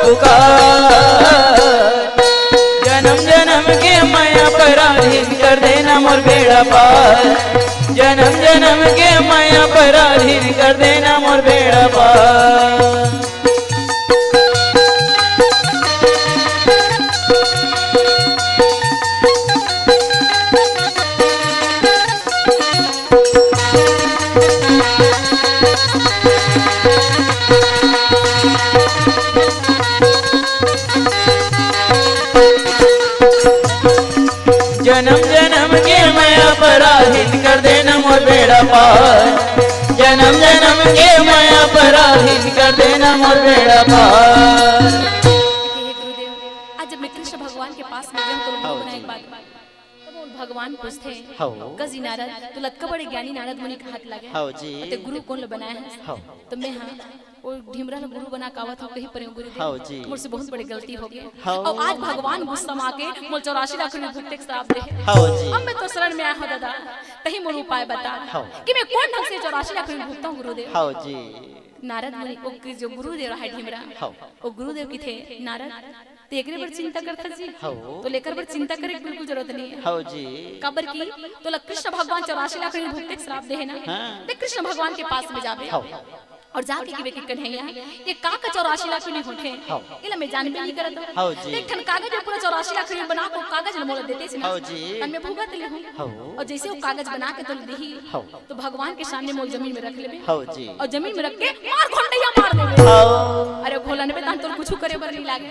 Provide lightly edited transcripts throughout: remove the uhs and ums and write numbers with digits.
पुकार। जन्म जन्म के माया पराधीन कर देना मोर बेड़ा पार। जन्म जन्म के माया पराधीन कर देना मोर बेड़ा पार। जन्म जन्म के माया पराधीन कर देना मोर बेड़ा पार। जन्म जन्म के माया पराधीन कर देना मोर बेड़ा पार। गुरुदेव, आज जब मैं कृष्ण भगवान के पास में गया तो एक बात भगवान पूछते हैं गजी नारद तो लटका बड़े ज्ञानी नारद मुनि का हाथ लगे तो गुरु कौन लो बनाया है? तो मैं हाँ वो ढिमरा ने गुरु बना कावत हो कहीं पर गुरुदेव मुझसे बहुत बड़ी गलती हो गई और आज भगवान गुस्सा में आके मोल 84 लाख रुपए भुगते श्राप दे। अब मैं तो शरण में आया हूं दादा, तही मोर उपाय बता कि मैं कौन ढंग से 84 लाख रुपए भुगता हूं गुरुदेव। नारद मुनि को जो गुरुदेव है ढिमरा वो गुरुदेव की थे नारद तेकरे पर चिंता करता जी तो लेकर पर चिंता करे बिल्कुल जरूरत नहीं है कबर की तो कृष्ण भगवान 84 लाख रुपए भुगते श्राप दे है ना देख कृष्ण भगवान के पास में जावे और जाके की बेकी कन्हैया ये का 84 लाख नहीं होते इला मैं जानबे नहीं करत एक ठन कागज पूरा 84 लाख रुपए बना को कागज मोल देते से ना मैं भुगत ले हूं और जैसे वो कागज बना के तो देही तो भगवान के सामने मोल जमीन में रख लेबे और जमीन में रख के मार खंडैया मार देबे। अरे भोला ने बेतान तो कुछ करे बर नहीं लागे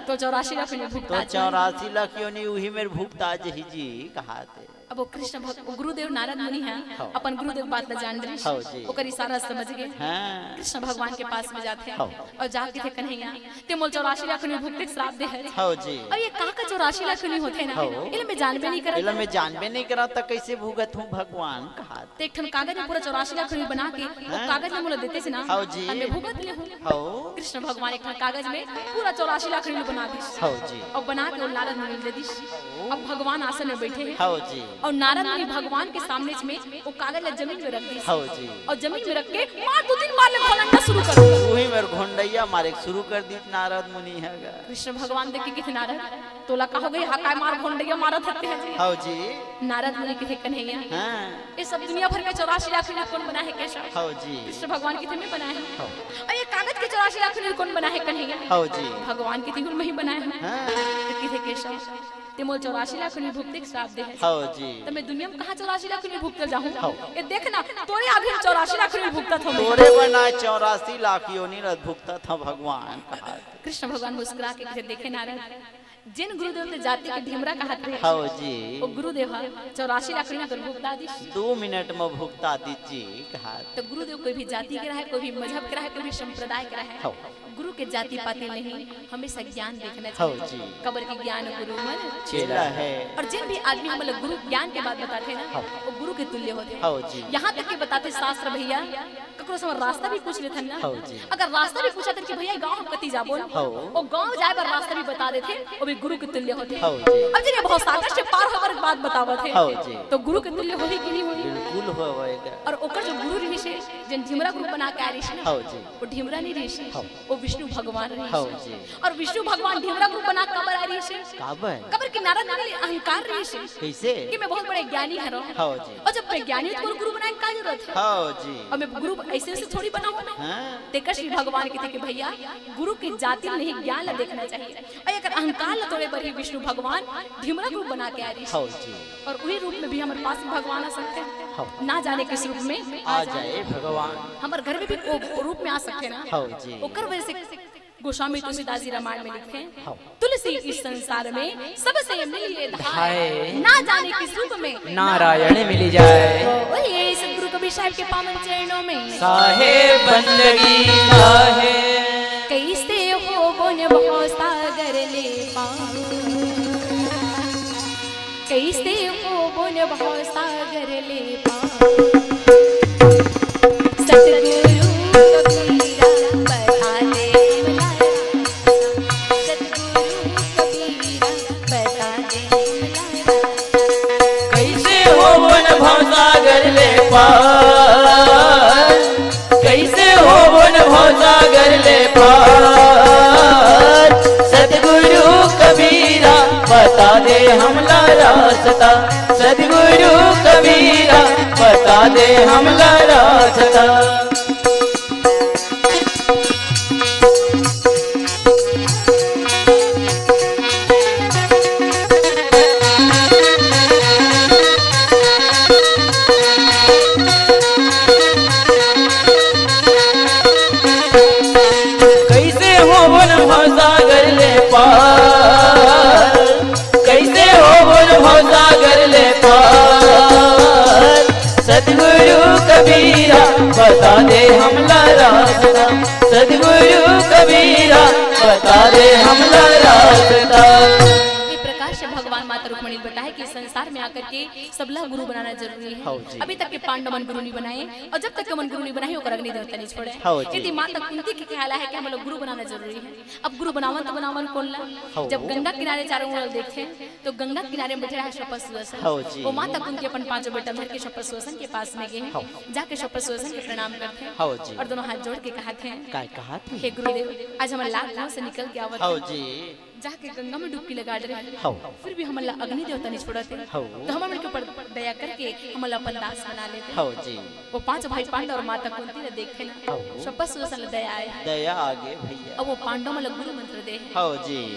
तो 84 लाख में भुगता 84 लाख योनी उही में भुगता जही जी कहाते। अब वो कृष्ण गुरुदेव नारद मुनि हैं अपन गुरुदेव बात न जान रहे ओकर इशारा समझ गए कृष्ण भगवान के पास में जाते हैं और जाके थे कन्हैया ते मोल 84 लाख में भुगते श्राप दे है और ये का 84 लाख नहीं होते ना इले में जानबे नहीं करत इले में जानबे नहीं करत त कैसे भुगत हूं भगवान कहा ते एक ठन कागज में पूरा 84 लाख में बना के वो कागज में मोल देते से ना मैं भुगत ले हूं कृष्ण भगवान एक ठन कागज में पूरा 84 लाख में बना दी और बना के वो नारद मुनि दे दी। अब भगवान आसन में बैठे हैं और नारद मुनि भगवान के सामने में वो कागज जमीन में रख दी और जमीन में रख के मार 2-3 बार ले घोलना शुरू कर दिया वही मेरे घोंडैया मारे शुरू कर दी नारद मुनि हैगा। कृष्ण भगवान देखे कि नारद तोला का हो गई हां मार घोंडैया मारत हते हैं जी नारद मुनि के कन्हैया ये सब दुनिया भर के 84 लाख रुपए कौन बना है कैसा कृष्ण भगवान के में बनाए हैं और ये कागज के 84 लाख रुपए कौन बना है कन्हैया भगवान के में ही बनाए हैं किथे कैसा ते मोल 84 लाख रुपए भुगते श्राप दे है तो मैं दुनिया में कहां 84 लाख रुपए भुगते जाऊं ये देखना तोरे आगे 84 लाख रुपए भुगता था तोरे बना 84 लाख योनि रत भुगता था भगवान कहा। कृष्ण भगवान मुस्कुरा के देखे नारद जिन गुरुदेव ने जाति के ढिमरा कहा थे वो गुरुदेव 84 लाख रुपए भुगता दी 2 मिनट में भुगता दीजिए कहा। तो गुरुदेव कोई भी जाति के रहा है कोई भी मजहब के रहा है कोई भी संप्रदाय के रहा है गुरु के जाति पाति नहीं हमेशा ज्ञान देखना चाहिए कबर के ज्ञान गुरु मन चेला है और जिन भी आदमी हम लोग गुरु ज्ञान के बात बताते हैं ना वो गुरु के तुल्य होते हैं यहाँ तक के बताते शास्त्र भैया ककरो से रास्ता भी पूछ लेते ना अगर रास्ता भी पूछा कि भैया गांव कति जाबो वो गांव जाए पर रास्ता भी बता देते वो भी गुरु के तुल्य होते हैं। अब जिन्हें बहुत सागर से पार होकर बात बतावत है तो गुरु के तुल्य होही कि नहीं होही बिल्कुल होएगा। और ओकर जो गुरु रही से जिन ढिमरा ग्रुप बना के आ रही है वो ढिमरा नहीं रही वो विष्णु भगवान रही और विष्णु भगवान ढिमरा ग्रुप बना कबर आ रही है कबर की नारद नारी अहंकार रही है कैसे कि मैं बहुत बड़े ज्ञानी है और जब मैं ज्ञानी तो गुरु बनाने का जरूरत है और मैं गुरु ऐसे ऐसे थोड़ी बनाऊं ते कृष्ण भगवान के थे कि भैया गुरु की जाति नहीं ज्ञान ला देखना चाहिए और अगर अहंकार ला तोड़े पर ही विष्णु भगवान ढिमरा ग्रुप बना के आ रही है और वही रूप में भी हमारे पास भगवान आ सकते हैं ना जाने किस रूप में आ जाए भगवान हमारे घर में भी रूप में आ सकते हैं ना ओकर वजह से गोस्वामी तुलसीदास जी रामायण में लिखते हैं तुलसी इस संसार में सबसे मिलिए धाय ना जाने किस रूप में नारायण मिल जाए ये सदगुरु कबीर साहब के पावन चरणों में साहेब बंदगी साहे कैसे हो बोन बहु सागर ले पाऊं कैसे हो बोन बहु सागर ले पाऊं सतगुरु कबीरा बता दे कैसे हो वन भवसागर ले पार कैसे हो वन भवसागर दे हमला रास्ता। कैसे हो वन भवसागर ले पार, कैसे हो वन भवसागर ले पार, सतगुरु कबीरा बता दे हमला रास्ता, सतगुरु कबीरा बता दे हमला रास्ता। प्रकाश भगवान माता रुक्मिणी बताए कि संसार में आकर के सबला गुरु बनाना जरूरी है। अभी तक के पांडव मन गुरु नहीं बनाए और जब तक के मन गुरु नहीं बनाए ओकर अग्नि देवता नहीं छोड़े। यदि माता कुंती के ख्याल है कि हम लोग गुरु बनाना जरूरी है। अब गुरु बनावन तो बनावन कौन ला? जब गंगा किनारे चारों ओर देखे तो गंगा किनारे में बैठे रहा शपथ सुदर्शन। वो माता कुंती अपन पांचों बेटा भर के शपथ सुदर्शन के पास में गए, जाके शपथ सुदर्शन के प्रणाम करते हैं और दोनों हाथ जोड़ के कहते हैं, हे गुरुदेव, आज हमारे लाख गांव से निकल के आवत जाके गंगा में डुबकी लगा रहे, फिर भी हमला अग्नि देवता नहीं छोड़ते, तो हम के ऊपर दया करके हमला अपन दास बना लेते। वो पांच भाई पांडव और माता कुंती ने देखे ना शपथ सुदर्शन दया आए, दया आगे भैया। अब वो पांडव मन गुरु मंत्र दे,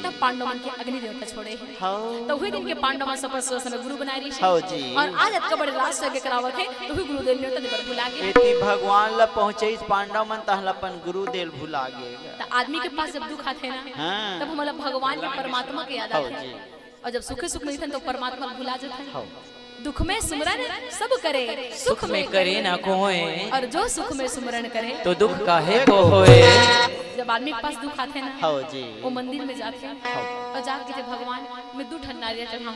तब पांडव मन के अग्नि देवता छोड़े, तो वही दिन के पांडव मन शपथ सुदर्शन गुरु बनाए रही। और आज अतका बड़े राष्ट्र के करावत है, तो वही गुरुदेव ने तो पर भुला गए। एती भगवान ला पहुंचे इस पांडव मन तहला अपन गुरुदेव भुला गए। तो आदमी के पास जब दुख आते ना तब हमला भगवान के परमात्मा के याद आते हैं, और जब सुखे सुख मिलते हैं तो परमात्मा भुला जाते हैं। दुख में सुमरन सब करे, सुख में करे ना कोई, और जो सुख में सुमरन करे तो दुख काहे को होए। जब आदमी के पास दुख आते हैं ना वो मंदिर में जाते हैं और जाके जब भगवान मैं 2 ठन नारियल चढ़ाऊं,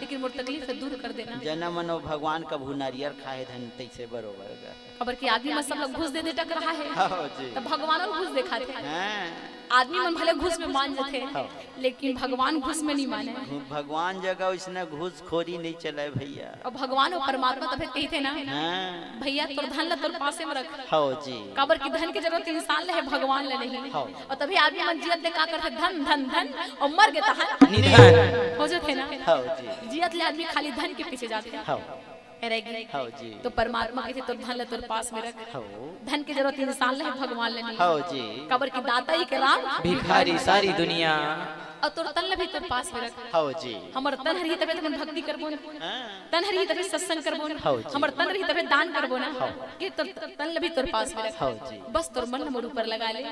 लेकिन मोर तकलीफ से दूर कर देना। जना मनो भगवान कभू नारियल खाए धन तैसे बरोबर खबर की आदमी में सब लोग घुस दे टक रहा है, तो भगवान घुस दिखाते हैं। आदमी मन भले घुस में मान जाते हैं, लेकिन भगवान घुस में नहीं माने। भगवान जगह उसने घूसखोरी नहीं चलाए भैया। और भगवान और परमात्मा तब कहते ना भैया तोर धन ला तोर पासे में रख। काबर की धन की जरूरत इंसान ले है, भगवान ले नहीं। और तभी आदमी मन जियत ले का करते धन धन धन और मर गए तहन निधन हो जाते ना। जियत ले आदमी खाली धन के पीछे जाते हैं, तो परमात्मा कहते तो धन ले तोर पास में रख। धन की जरूरत इंसान ले है, भगवान ले नहीं। काबर की दाता ही के राम भिखारी सारी दुनिया, और तोर तन भी तोर पास में रख। हमर तन हरी तबे तन भक्ति करबो ना, तन हरी तबे सत्संग करबो ना, हमर तन हरी तबे दान करबो ना, कि तोर तन भी तोर पास में रख। बस तोर मन मोर ऊपर लगा ले।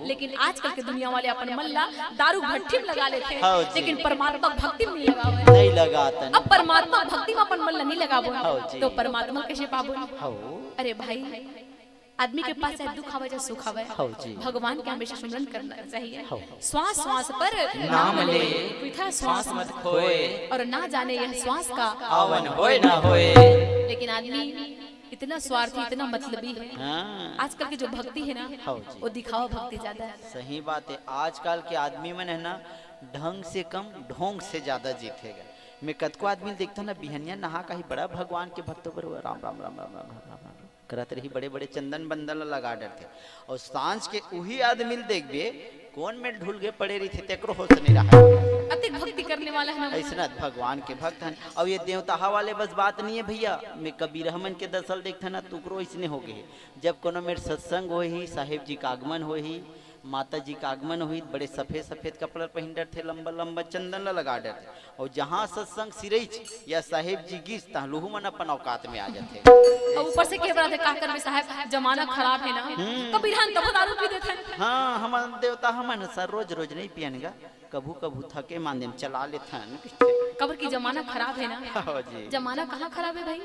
लेकिन आजकल के दुनिया वाले अपन मन ला दारू भट्टी में लगा लेते हैं, लेकिन परमात्मा भक्ति में नहीं लगावे, नहीं लगाता। अब परमात्मा भक्ति में अपन मन ला नहीं लगाबो तो परमात्मा कैसे पाबो? अरे भाई आदमी के पास है दुख आवे या सुख आवे, भगवान के हमेशा सुमरन करना चाहिए। श्वास श्वास पर नाम ले, पीठा श्वास मत खोए, और ना जाने यह श्वास का आवन होए ना होए। लेकिन आदमी इतना स्वार्थी इतना मतलबी है। आजकल की जो भक्ति है ना वो दिखावा भक्ति ज्यादा है। सही बात है, आजकल के आदमी मन है ना ढंग से कम ढोंग से ज्यादा जीतेगा। मैं कतको आदमी देखता ना बिहनिया नहा का ही बड़ा भगवान के भक्तों पर राम राम राम राम राम राम राम करत रही, बड़े बड़े चंदन बंदन लगा डरते। और सांझ के वही आदमी देखबे कौन में ढूल गए पड़े रही थे, तेकरो होश नहीं रहा। अतिक भक्ति करने वाला है ना ऐसा भगवान के भक्त हैं। और ये देवता वाले बस बात नहीं है भैया। मैं कबीर रहमन के दसल देखता ना तुकरो इसने हो गए। जब कोनो मेरे सत्संग हो ही, साहेब जी का आगमन हो ही, माता जी का आगमन हुई, बड़े सफेद सफेद कपड़ा पहन डर थे, लंबा लंबा चंदन लगा डर थे। और जहाँ सत्संग सिरैच या साहेब जी गिस तहलुहु मन अपन औकात में आ जाते। और ऊपर से के बड़ा का कर साहब जमाना खराब है ना, कबीर हम तब दारू पी देते हैं। हाँ हम देवता हमन सर रोज रोज नहीं पियनगा, कभू कभू थके मांदे में चला लेते हैं। कबर की जमाना खराब है ना। जमाना कहाँ खराब है भाई?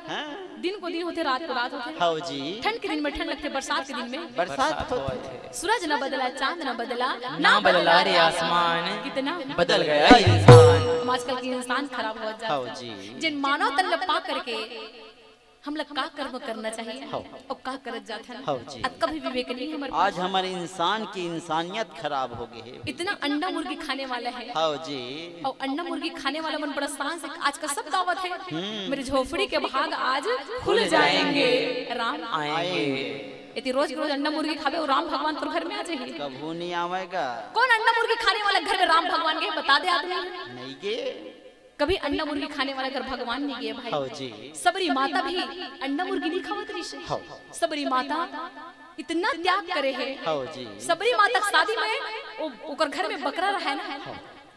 दिन को दिन होते, रात को रात होते। ठंड के दिन में ठंड लगते, बरसात के दिन में बरसात होते। सूरज न बदला, चांद न बदला, ना बदला रे आसमान, कितना बदल गया इंसान। आजकल के इंसान खराब हो जाता है। जिन मानव तन पा करके हम लोग का कर्म करना चाहिए और का करत जाता है। कभी विवेक नहीं है हमारे। आज हमारे इंसान की इंसानियत खराब हो गई है। इतना अंडा मुर्गी खाने वाला है। और अंडा मुर्गी खाने वाला मन बड़ा शान से आज का सब दावत है, मेरी झोपड़ी के भाग आज खुल जाएंगे, राम आएंगे। यदि रोज रोज अंडा मुर्गी खावे और राम भगवान तो घर में आ जाएंगे। कभू नहीं आवेगा। कौन अंडा मुर्गी खाने वाला घर में राम भगवान के बता दे आदमी? नहीं गे। कभी अंडा मुर्गी खाने वाला घर भगवान नहीं गए हाँ भाई। जी सबरी माता भी अंडा मुर्गी नहीं खावत रही से। हाँ सबरी माता इतना त्याग करे है। हाँ जी सबरी माता शादी में ओकर घर में बकरा रहा ना,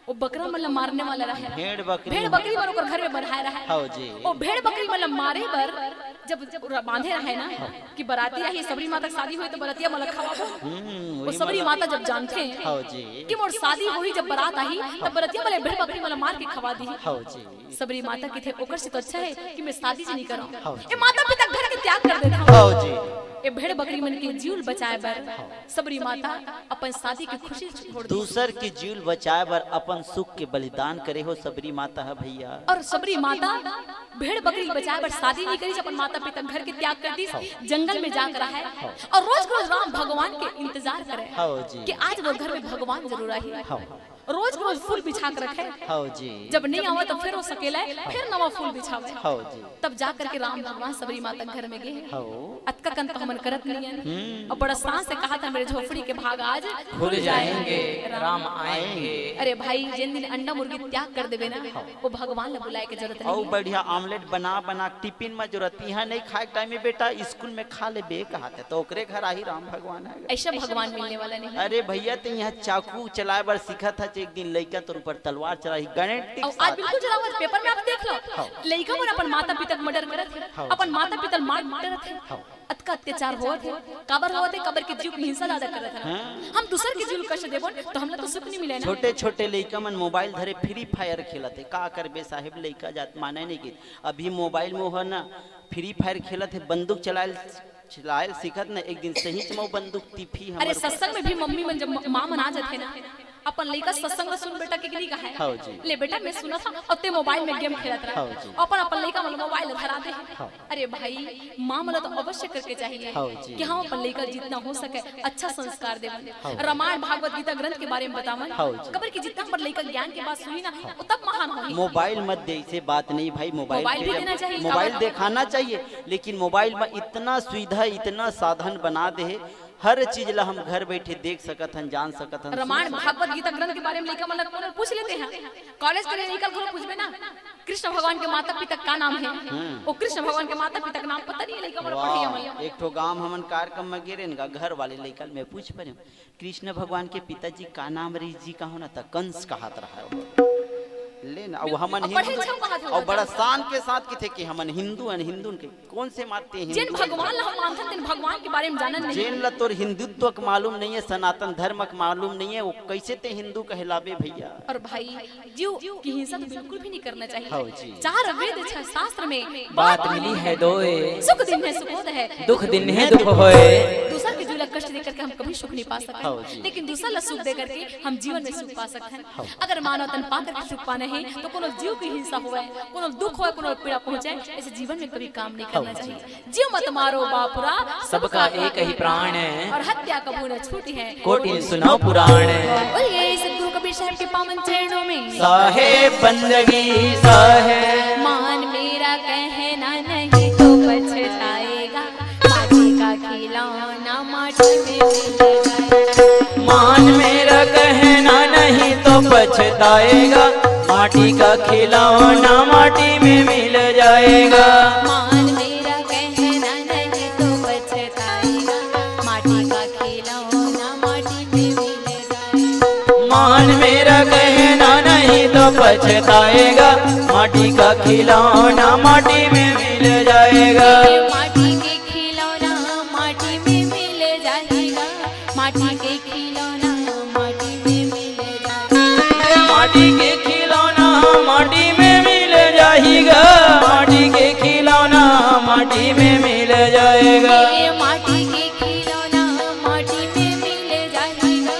वो बकरा मतलब मारने वाला रहा, भेड़ बकरी बर ओकर घर में बनाए रहा। हाँ जी वो भेड़ बकरी मतलब मारे बर जब बांधे रहे ना कि बराती आई सबरी माता शादी हुई तो बरातिया मतलब खवाबो। वो सबरी माता जब जानते हैं हाँ जी कि मोर शादी हुई जब बारात आई तब बरातिया वाले भेड़ बकरी मतलब मार के खवा दी। हाँ जी सबरी माता की थे ओकर से तो अच्छा है कि मैं शादी से नहीं करूं। हाँ ये माता पिता घर के त्याग कर देता। हाँ जी ये भेड़ बकरी मन के जीव बचाए बर सबरी माता अपन शादी की खुशी छोड़ दी। दूसर की जीव बचाए बर अपन सुख के बलिदान करे हो सबरी माता है भैया। और सबरी माता भेड़ बकरी बचाए बर शादी नहीं करी, अपन माता पिता घर के त्याग कर दी, जंगल में जाकर है और रोज रोज राम भगवान के इंतजार करे हाँ जी कि आज वो घर में भगवान जरूर आई। रोज रोज फूल बिछा कर रखे, हाँ जी जब नहीं आवा तो फिर वो सकेला फिर नवा फूल बिछावे। हाँ जी तब जा करके राम भगवान सबरी माता घर में गए। हाँ अतका कंत हमन करत नहीं है और बड़ा सांस से कहा था मेरे झोपड़ी के भाग आज खुल जाएंगे, राम आएंगे। अरे भाई जिन दिन अंडा मुर्गी त्याग कर देवे ना वो भगवान ने बुलाए के जरूरत और नहीं। बढ़िया ऑमलेट बना बना टिफिन में जरूरत यहाँ नहीं खाए टाइम में बेटा स्कूल में खा ले बे कहा तो ओकरे घर आई राम भगवान है। ऐसा भगवान मिलने वाला नहीं। अरे भैया तो यहाँ चाकू चलाए बर सीखा था एक दिन लड़का तो ऊपर तलवार चला गारंटी और आज बिल्कुल जरा पेपर में आप देख लो लड़का मन अपन माता पिता के मर्डर करत है, अपन माता पिता मार मारत है, अतका अत्याचार होत है, काबर होत है, कबर के जीव की हिंसा ज्यादा करत है। हम दूसर के जीव कष्ट देबो तो हमला तो सुख नहीं मिले ना। छोटे छोटे लड़का मन मोबाइल धरे फ्री फायर खेलत है का करबे साहेब लड़का जात माने नहीं कि अभी मोबाइल में हो ना फ्री फायर खेलत है बंदूक चलाए सीखत ना एक दिन सही में बंदूक टिफी। अरे सत्संग में भी मम्मी मन जब मां मन आ जाते ना अपन लड़का सत्संग में सुन बेटा के नहीं कहा हाँ है जी ले बेटा मैं सुना था और ते मोबाइल में गेम खेलत रहा हाँ जी अपन अपन लड़का मतलब मोबाइल धरा दे। अरे भाई मां मतलब तो अवश्य करके चाहिए हाँ जी कि हम अपन लड़का जितना हो सके अच्छा संस्कार देवन। रामायण भागवत गीता ग्रंथ के बारे में बतावन हाँ जी कबर की जितना पर लड़का ज्ञान के बात सुनी ना वो तब महान होगी। मोबाइल मत दे इसे बात नहीं भाई मोबाइल भी देना चाहिए, मोबाइल दिखाना चाहिए लेकिन मोबाइल में इतना सुविधा इतना साधन बना दे हर चीज ला हम घर बैठे देख सकत हन जान सकत हन। रामायण भागवत गीता ग्रंथ के बारे में लड़का मतलब पूछ लेते हैं कॉलेज के निकल कर पूछबे ना कृष्ण भगवान के माता पिता का नाम है वो कृष्ण भगवान के माता पिता का नाम पता नहीं है लड़का मतलब पढ़े हम। एक ठो गांव हमन कार्यक्रम में गिरे ना घर वाले लड़का मैं पूछ पड़े कृष्ण भगवान के पिताजी का नाम रही जी का होना था कंस कहत रहा लेना और हमन हिंदू और बड़ा शान के साथ की थे कि हमन हिंदू हैं हिंदू के कौन से मानते हैं जिन भगवान ला हम मानते हैं भगवान के बारे में जानन नहीं जिन ला तोर हिंदुत्व का मालूम नहीं है सनातन धर्म का मालूम नहीं है वो कैसे ते हिंदू कहलावे भैया। और भाई जीव की हिंसा तो बिल्कुल भी नहीं करना हाँ चाहिए। जी। चार वेद छह शास्त्र में बात मिली है दोए, सुख दिन है सुखोद है, दुख दिन है दुख होए। दूसरा के जीव ला कष्ट दे करके हम कभी सुख नहीं पा हाँ सकते जी। लेकिन दूसरा ला सुख दे करके हम जीवन में सुख पा सकते हैं। अगर मानव तन पा करके सुख पाना है तो कोनो जीव की हिंसा हुआ है कोनो दुख हो कोनो पीड़ा पहुंचे ऐसे जीवन में कभी काम नहीं करना चाहिए। जीव मत मारो बापुरा सबका एक ही प्राण है और हत्या कबू न छूटी है कोटि सुनो पुराण। बोलिए सतगुरु कबीर साहब के पावन चरणों में साहेब बंदगी साहेब मान मेरा कहना नहीं तो पछताएगा माटी का खिलौना माटी में मिल जाएगा। मान मेरा कहना नहीं तो पछताएगा माटी का खिलौना माटी में मिल जाएगा। मान मेरा कहना नहीं तो पछताएगा माटी का खिलौना माटी में मिल जाएगा। मान मेरा कहना नहीं तो पछताएगा माटी का खिलौना माटी में मिल जाएगा। माटी के खिलौना माटी में मिल जाएगा माटी के खिलौना माटी में मिल जाएगा। माटी के खिलौना माटी में मिल जाएगा माटी के खिलौना माटी में मिल जाएगा। ये माटी के खिलौना माटी में मिल जाएगा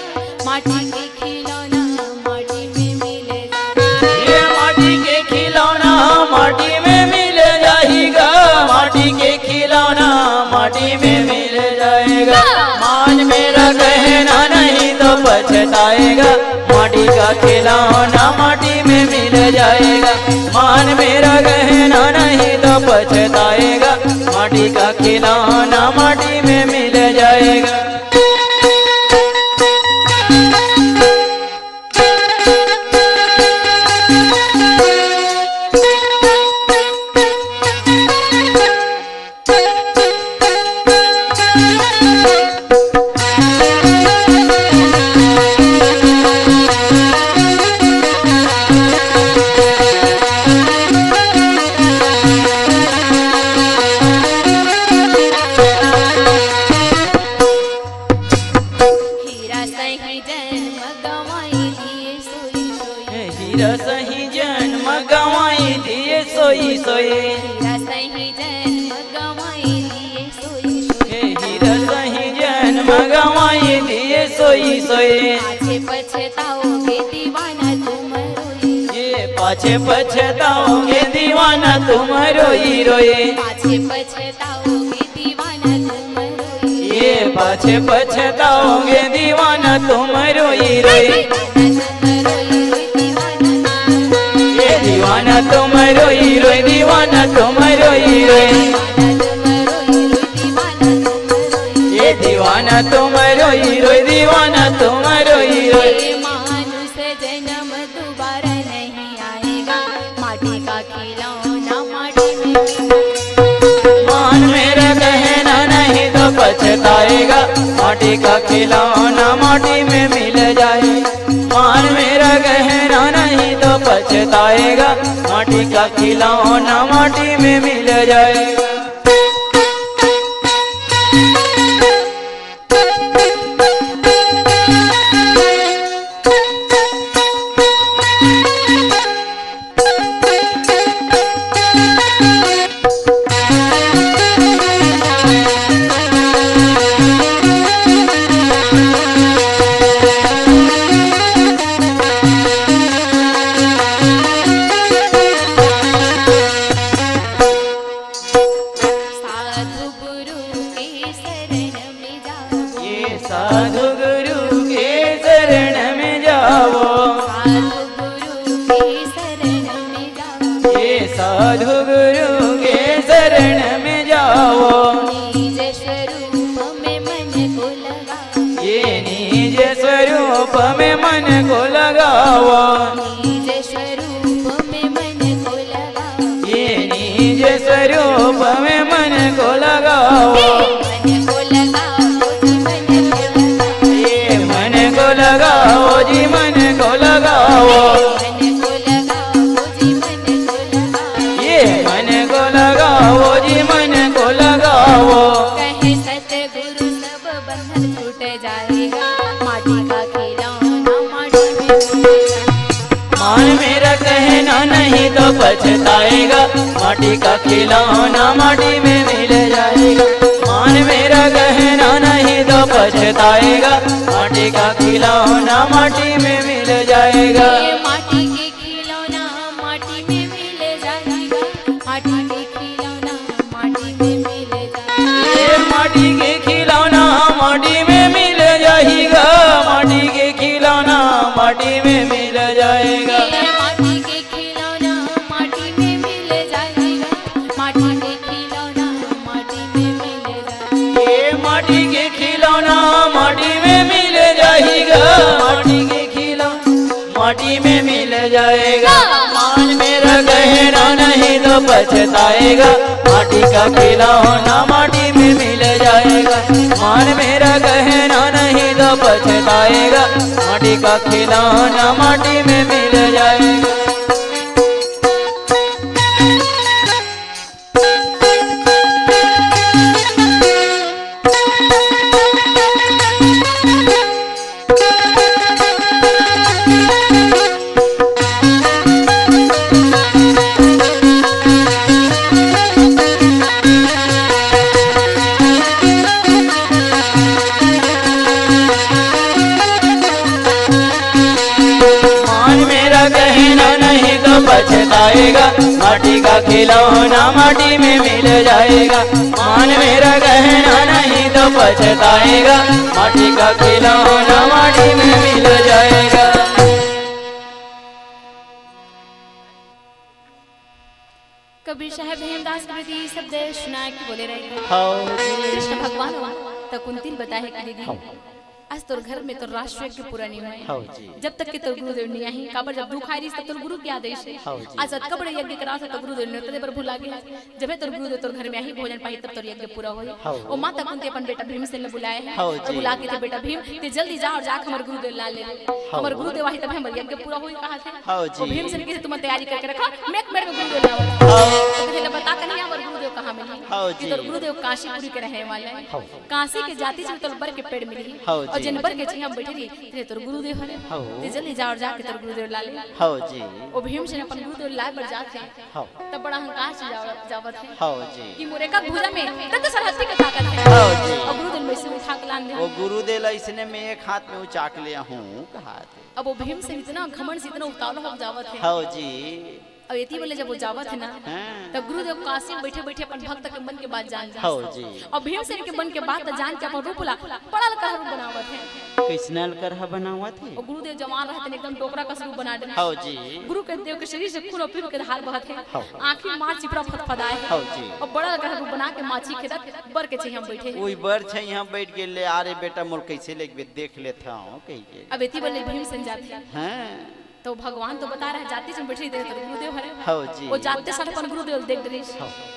माटी के खिलौना माटी में मिल जाएगा। ये माटी के खिलौना माटी में मिल जाएगा माटी के खिलौना माटी में मिल जाएगा। मान मेरा कहना नहीं तो पछताएगा माटी का खिलौना माटी में मिल जाएगा। मान मेरा कहना नहीं तो पछताएगा माटी का खिलौना माटी में मिल जाएगा। रोई सोए। पाछे पछताओगे दीवाना तुम रोई। ये पाछे पछताओगे दीवाना तुम रोई रोए। पाछे पछताओगे दीवाना तुम रोई। ये पाछे पछताओगे दीवाना तुम रोई रोई। ये दीवाना तुम रोई रोई दीवाना तुम रोई रोई। ये दीवाना तुम रोई रोई दीवाना तुम रोई रोई। ये मानुष जन्म दोबारा नहीं आएगा, माटी का खिलौना माटी में। मान मेरा कहना नहीं तो पछताएगा, माटी का खिलौना माटी में मिल जाए। मान मेरा कहना नहीं तो पछताएगा, माटी का खिलौना माटी में मिल जाएगा। साधु गुरु के शरण में जाओ। ये साधु गुरु के शरण में जाओ। निज स्वरूप में मन को लगाओ। ये निज स्वरूप में मन को लगाओ। निज स्वरूप में मन को लगाओ। ये निज स्वरूप में मन को लगाओ। लगाओ जी मन को लगाओ। ये मन को लगाओ जी मन को लगाओ। कहे सतगुरु सब बंधन छूट जाएगा, माटी का खिलौना माटी में मिलेगा। मान मेरा कहना नहीं तो पछताएगा, माटी का खिलौना माटी में मिल जाएगा। मान मेरा कहना नहीं तो पछताएगा, माटी का खिलौना माटी में मिल जाएगा। ये माटी के खिलौना माटी में मिल जाएगा, माटी के खिलौना माटी में मिल जाएगा। ये माटी के खिलौना माटी में मिल जाएगा, माटी के खिलौना माटी में मिल जाएगा। ये माटी के खिलौना माटी में मिल जाएगा, माटी के खिलौना माटी में मिल जाएगा। ये माटी के खिलौना माटी में मिल जाएगा, माटी के खिलौना माटी में मिल जाएगा। मान मेरा कहना नहीं तो पछताएगा, माटी का खिलौना माटी में मिल जाएगा। मान मेरा कहना नहीं तो पछताएगा, माटी का खिलौना माटी में मिल जाएगा। पछताएगा, माटी का खिलौना माटी में मिल जाएगा। मान मेरा कहना नहीं तो पछताएगा, माटी का खिलौना माटी में मिल जाएगा। कबीर साहब हेमदास कृति शब्द सुनाए के बोले रहे कृष्ण भगवान तो कुंती बताए कि दीदी आज तोर घर में तो राष्ट्र यज्ञ पूरा नहीं हुआ जब तक के तोर गुरुदेव नहीं आई काबर जब दुख आई तब तोर गुरु के आदेश है आज अतका बड़े यज्ञ करा तो गुरुदेव ने तदे पर भुला गया जब तोर गुरुदेव तोर घर में आई भोजन पाई तब तोर यज्ञ पूरा होई ओ माता कुंती अपन बेटा भीमसेन ने बुलाए है और बुला के थे बेटा भीम ते जल्दी जा और जाके हमर गुरुदेव ला ले हमर गुरुदेव आई तब हमर यज्ञ पूरा होई कहा थे ओ भीमसेन के तुम तैयारी करके रखो मैं एक मिनट में गुरुदेव लाओ तो कहले बता कन्या हमर गुरुदेव कहां मिली कि तोर गुरुदेव काशीपुरी के रहने वाले हैं काशी के जाति से तोर बर के पेड़ मिली और जिन बर के हम बैठे रही थे तोर गुरुदेव हरे ते जल्दी जा और जाके तोर गुरुदेव ला ले हां जी ओ भीमसेन अपन गुरुदेव लाए बर जाते तब बड़ा अहंकार से जावत है हां जी कि मोरे का भुजा में तक सरहत्ती का ताकत है हां जी और गुरुदेव में से उठा के लान दे वो गुरुदेव इसने में एक हाथ में उचाक लिया हूँ कहा थे। अब वो भीम से इतना घमंड से इतना उतावला हो जावत है। हाँ जी। अब इतनी बोले जब वो जावत है ना हाँ। तब गुरुदेव काशी में बैठे बैठे अपन भक्त के मन के बात जान जा। हाँ जी। और भीम से के मन के बात जान के अपन रूप ला बड़ा लका रूप बनावत है। किसने करहा बनावा थे? और गुरुदेव जवान रहते एकदम टोकरा का रूप बना दे। हाँ जी। गुरु के देव के शरीर से खून और पीप के धार बहत है। हाँ। आंखी मार चिपरा फदफदाए है। हाँ जी। और बड़ा लका रूप बना के माछी खेदत बर के चाहिए हम बैठे हैं। ओई बर छै यहाँ बैठ गेल ले अरे बेटा मोर कैसे लेके देख लेता हूँ कही के। अब इतनी बोले भीम से जाते हाँ। तो भगवान तो बता रहा है जाति से बैठे थे तो गुरुदेव है। हाँ जी। वो जाते साथ अपन गुरुदेव देख रही।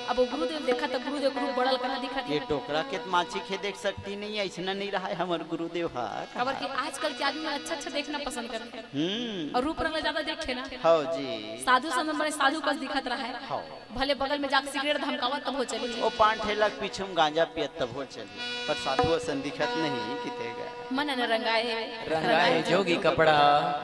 अब वो गुरुदेव देखा तो गुरुदेव को रूप बड़ा लका दिखा। ये टोकरा के माछी खे देख सकती नहीं है, ऐसा नहीं रहा है हमारे गुरुदेव। हाँ खबर कि आजकल के आदमी अच्छा अच्छा देखना पसंद करते हैं और रूप रंग ज्यादा देखे ना। हाँ जी। साधु संत बड़े साधु कस दिखत रहा है। हाँ। भले बगल में जाके सिगरेट धमकावत तब हो चली। वो 5 ठेला पीछे में गांजा पियत तब हो चली, पर साधु असन दिखत नहीं किते गए। मन न रंगाए रंगाए जोगी कपड़ा।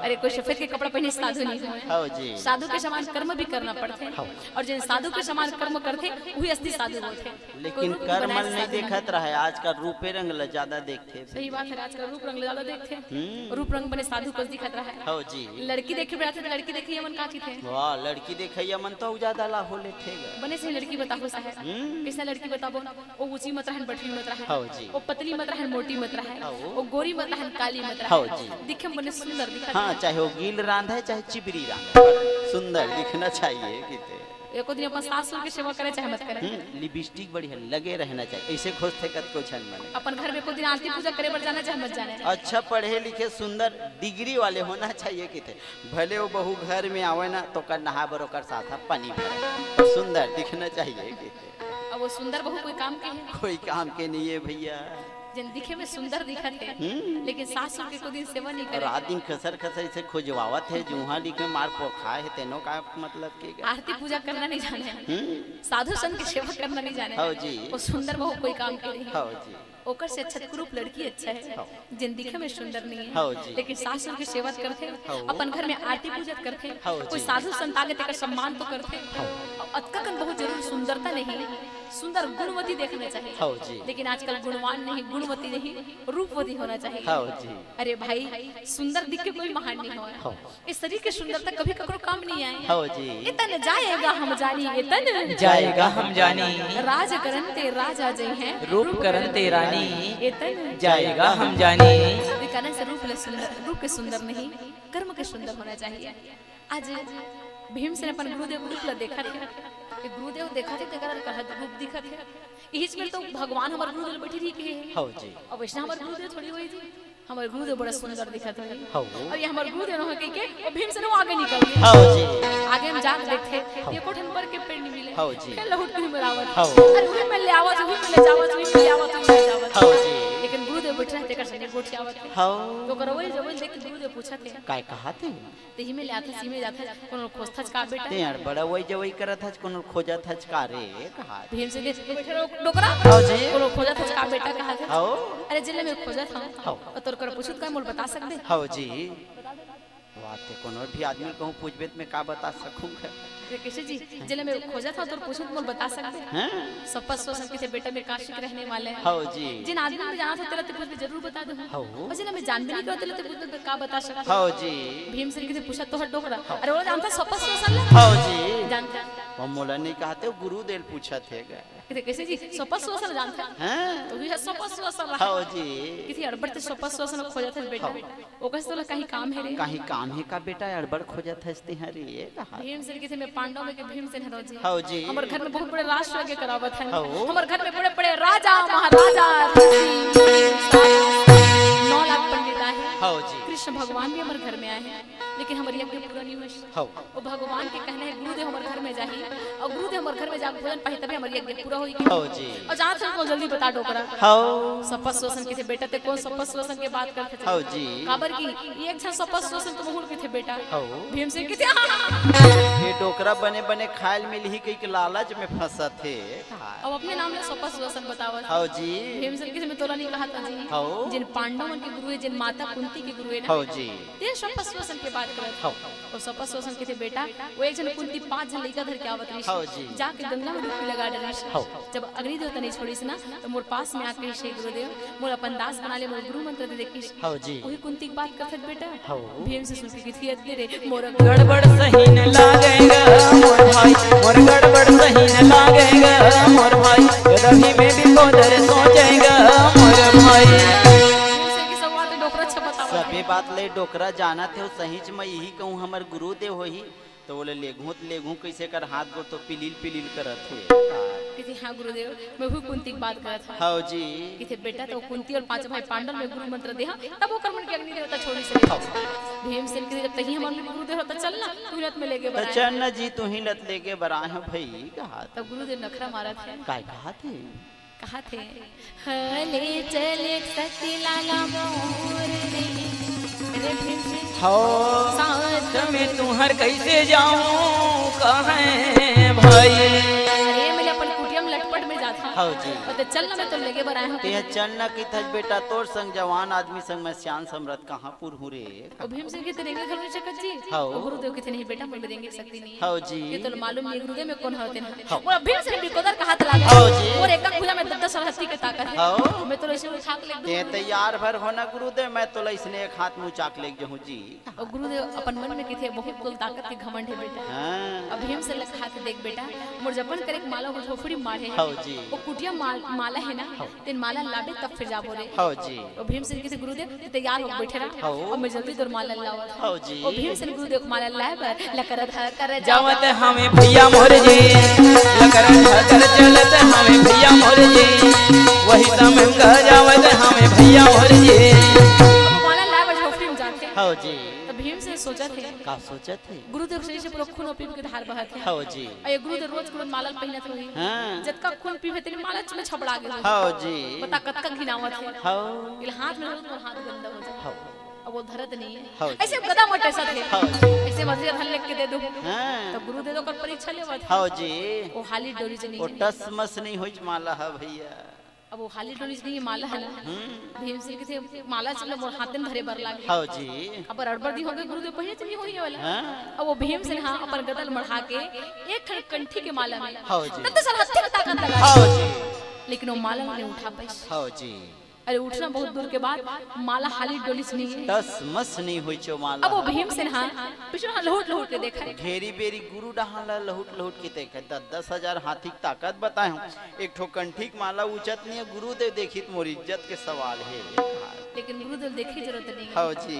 अरे कोई सफेद के कपड़ा पहने साधु नहीं है। हाँ जी। साधु के समान कर्म भी करना पड़ते हैं और जिन साधु के समान कर्म करते वही असली साधु होते हैं। लेकिन कर्म नहीं देखत रहा है, आज का रूपे रंग ल ज्यादा देखते। सही बात है, आजकल रूप रंग ज्यादा देखते हैं। रूप रंग बने साधु को दिखत रहा है। हाँ जी। लड़की देखे बैठे तो लड़की देखिए मन का थे। वाह लड़की देखैया मन तो ज्यादा ला हो लेते गए। बने से लड़की बताओ साहब कैसा लड़की बताबो। वो ऊंची मत रहन बटरी मत रहन। हाँ जी। वो पतली मत रहन मोटी मत रहन। वो गोरी मत रहन काली मत रहन। हाँ जी। दिखे में बने सुंदर दिखत। हाँ चाहे वो गील रांध है चाहे चिबरी रांध है, सुंदर दिखना चाहिए किते। एको दिन अपन सासू की सेवा करे चाहे मत करे। लिपस्टिक बढ़िया लगे रहना चाहिए, ऐसे खोजते कत को छन माने। अपन घर में को दिन आरती पूजा करे बर जाना चाहे मत जाने। अच्छा पढ़े लिखे सुंदर डिग्री वाले होना चाहिए किते। भले वो बहू घर में आवे ना तो कर नहा बरो कर साथा पानी भरे, सुंदर दिखना चाहिए किते। अब वो सुंदर बहू कोई काम के है? कोई काम के नहीं है भैया। जिन दिखे में सुंदर दिखत है लेकिन सासू के को दिन सेवा नहीं करे। रात दिन खसर खसर से खोजवावत है, जूहा लिखे मार पोखा है तेनो का मतलब के। आरती पूजा करना नहीं जाने, साधु संत की सेवा करना नहीं जाने। हाँ जी। वो सुंदर बहू कोई काम के नहीं। हाँ जी। ओकर से अच्छा कुरूप लड़की अच्छा है जिन दिखे में सुंदर नहीं हाँ है जी। लेकिन सासू की सेवा करते अपन घर में आरती पूजा करते हाँ कोई जी। साधु संत आगे तेकर सम्मान तो करते। अतकन बहुत जरूर सुंदरता नहीं सुंदर गुणवती देखना चाहिए। हाँ जी। लेकिन आजकल गुणवान नहीं गुणवती नहीं रूपवती होना चाहिए। हाँ जी। अरे भाई सुंदर दिख के कोई महान नहीं हो। इस शरीर की सुंदरता कभी ककरो काम नहीं आए। हाँ जी। इतन जाएगा हम जानी इतन जाएगा हम जानी। राज करन ते राजा जय हैं रूप करन ते रानी। इतन जाएगा हम जानी। कहने से रूप के सुंदर नहीं कर्म के सुंदर होना चाहिए। आज भीम से अपन गुरुदेव को रूप देखा थे। गुरुदेव देखा थे तेकर कहत रूप दिखत है। इस में तो भगवान हमारे गुरुदेव बैठी रही के। हाँ जी। अब वैसे हमारे गुरुदेव थोड़ी हुई थी। हमारे गुरुदेव बड़ा सुंदर दिखत है। हाँ। अब ये हमारे गुरुदेव हो के और भीम से वो आगे निकल गए। हाँ जी। आगे हम जाके देखते ये कोठन पर के पेड़ नहीं मिले। हाँ जी। फिर लहुट के मरावत। हाँ। अरे हुई में ले आवत हुई में ले जावत हुई में ले आवत हुई में ले जावत। हाँ जी। लेकिन गुरुदेव बैठ रहे तेकर संगे गोठी आवत। हाँ। तो करवई जब देख के गुरुदेव पूछा थे काय कहा थे ते ही में ले आते सी में जाता कोनो खोजथच का बेटा। ते यार बड़ा वही जवई करत हज कोनो खोजत हज का रे कहा। भीम से देख के बैठे रहो डोकरा। हाँ जी। कोनो खोजथच का बेटा कहा था। हाँ। अरे जिले में खोजत हम हाँ। और तोर कर पूछत का मोल बता सकदे। हाँ जी। बात है कोनो भी आदमी कहूँ पूछबे में का बता सकूंगा। कैसे जी जिले में खोजा था तो पूछत मोल बता सकते हैं। सपा सोसन के थे बेटा में काशी के रहने वाले हैं। हाँ जी। जिन आदमी में जाना था तेरा ते कुछ भी जरूर बता दो। हाँ। और जिले में जान भी नहीं करते ते कुछ का बता सकते। हाँ जी। भीम से किसे पूछा तो हट डोकरा। अरे वो जानता सपा सोसन हाँ जी। जानता हम मोला नहीं कहते गुरुदेव पूछा थे किसे कैसे जी सपा सोसन जानता हैं। तो भी सपा सोसन हाँ जी। किसी अड़बड़ ते सपा सोसन खोजा था बेटा। ओ कैसे तो कहीं काम है रे कहीं काम है का बेटा अड़बड़ खोजत हस्ते हरे ये कहा। भीम से किसे में पांडव में के भीम से हरो जी। हाँ जी। हमारे घर में बहुत बड़े राष्ट्र के करावत है। हाँ। हमारे घर में बड़े बड़े राजा महाराजा ऋषि 9 लाख पंडित आए हैं। हाँ जी। कृष्ण भगवान भी हमारे घर में आए हैं लेकिन हमारे यज्ञ पूरा नहीं हुआ। हाँ। और भगवान के कहना है गुरुदेव हमारे घर में जाही और गुरुदेव हमारे घर में जाकर भोजन पाही तभी हमारे यज्ञ पूरा होगी। हाँ जी। और जहाँ से को जल्दी बता डोकरा। हाँ। सपस शोषण के थे बेटा ते कौन सपस शोषण के बात करते थे। हाँ जी। काबर की एक जन सपस शोषण तो मुहुर के थे बेटा। हाँ। भीम से के थे ये डोकरा बने बने खायल मिल ही कई के लालच में फंसा थे। अब अपने नाम ले सपस शोषण बतावत। हाँ जी। भीम से किसी में तोला नहीं कहा था जी। हाँ। जिन पांडवों के गुरु है जिन माता कुंती के गुरु है ना। हाँ जी। ते सपस शोषण के बात करत। हाँ। और सपस शोषण के थे बेटा वो एक जन कुंती 5 जन लड़का धर के आवत रही हाँ जी। जाके गंगा में डुबकी लगा डाली हाँ। जब अग्नि देवता नहीं छोड़ी ना तो मोर पास में आके श्री गुरुदेव मोर अपन दास बना ले मोर गुरु मंत्र दे देखी हाँ जी। वही कुंती की बात करत बेटा हाँ। भीम से सुन के थी अत्ते रे मोर गड़बड़ सही न लागेगा मोर भाई, मोर गड़बड़ सही न लागेगा मोर भाई, कभी में भी कोदर सोचेगा मोर भाई। से की सब बात डोकरा छपता सबे बात ले डोकरा जाना थे सही च मैं यही कहूँ हमर गुरुदेव होही तो बोले लेघू कैसे कर हाथ गोड़ तो पिलील करत थे किथे हाँ गुरुदेव मैं भी कुंती की बात करत था हाँ जी। किथे बेटा तो कुंती और पांच भाई पांडव में गुरु मंत्र दे तब वो कर्मन के अग्नि देवता छोड़ी से भीमसेन के जब तही हमारे गुरुदेव होता चल ना तू रथ में लेके तो बराए चल न जी तू ही लत लेके बराए हो भाई कहा तब गुरुदेव नखरा मारा था काय कहा थे कहा थे हले चले सती लाला मोर रे भीमसेन हो साथ में तुम्हार कैसे जाऊं कहे भाई। अरे मैं अपन कुटिया में लटपट में जाता हाँ जी। तो चल ना मैं तो लेके बराए हूं ते चलना की थज बेटा तोर संग जवान आदमी संग मैं सियान समरत कहाँ पुर हूँ रे और भीमसेन के तेरेंगे घर में चकत जी हाँ। और गुरुदेव के नहीं बेटा मैं देंगे शक्ति नहीं हाँ जी। ये तो मालूम नहीं गुरुदेव में कौन होते ना हाँ। और भीमसेन भी कोदर का हाथ लगा हाँ जी। और एक खुला में 10 हस्ती के ताकत है हाँ। मैं तो ऐसे उठा के ले ते दूं तैयार भर होना गुरुदेव मैं तो इसने एक हाथ मुँह चाक ले जाऊँ जी। और गुरुदेव अपन मन में किथे बहुत कुल ताकत के घमंड है बेटा हाँ। अब भीमसेन लग हाथ देख बेटा मोर जपन करे माला को झोपड़ी मारे हाँ जी। वो कुटिया माला है ना तेन माला लाबे तब फिर जाबो रे हाँ जी। और भीमसेन के गुरुदेव तैयार हो बैठे रहा हाँ। और मैं जल्दी तोर माला लावा हाँ जी। और भीमसेन गुरुदेव को माला लाए पर लकर कर जावत हमें भैया मोर जी, लकर कर चलत हमें भैया मोर जी, वही समय जावत हमें भैया मोर जी। माला लाए पर झोपड़ी में जाके हाँ जी। तो भीमसेन सोचा थे का सोचा थे गुरुदेव शरीर से पूरा खून पीप के धार बहत है हाँ जी। और ये गुरुदेव रोज गुरु माला पहनत रही हाँ। जतका खून पीवे तेरे माला में छपड़ा गेल हाँ जी। पता कतका घिनावत है हाँ। इल हाथ में तो हाथ गंदा हो जाए हाँ। अब वो धरत नहीं हाँ। है ऐसे गदा मोटे सा थे हाँ जी। ऐसे मजे धन लिख के दे दो हाँ। तो गुरुदेव का परीक्षा लेवत हाँ जी। वो हाली डोरी से वो नहीं टस मस नहीं हुई माला है भैया। अब वो हाली डोरी से नहीं माला है ना भीमसेन के थे माला चले मोर हाथ में धरे बर लागे हाँ जी। अब अड़बड़ दी हो गए गुरुदेव पहले से नहीं होई वाला हाँ। अब वो भीमसेन हाँ अपन गदल मढ़ा के एक खड़ कंठी के माला में हाँ जी। तब तो सर हत्थे में ताकत लगा हाँ जी। लेकिन वो माला नहीं उठा पाई हाँ जी। अरे उठना बहुत दूर के बाद माला हाली डोली से नहीं है टस मस नहीं हुई चो माला। अब वो भीमसेन हाँ पिछले हाँ लहुट लहुट के देखा है घेरी बेरी गुरु डहाला लहुट के देखे 10,000 हाथी की ताकत बताए हूँ एक ठो कंठी की माला उचत नहीं है गुरुदेव देखी तो मोर इज्जत के सवाल है लेकिन गुरुदेव देखे जरूरत नहीं है हाँ जी।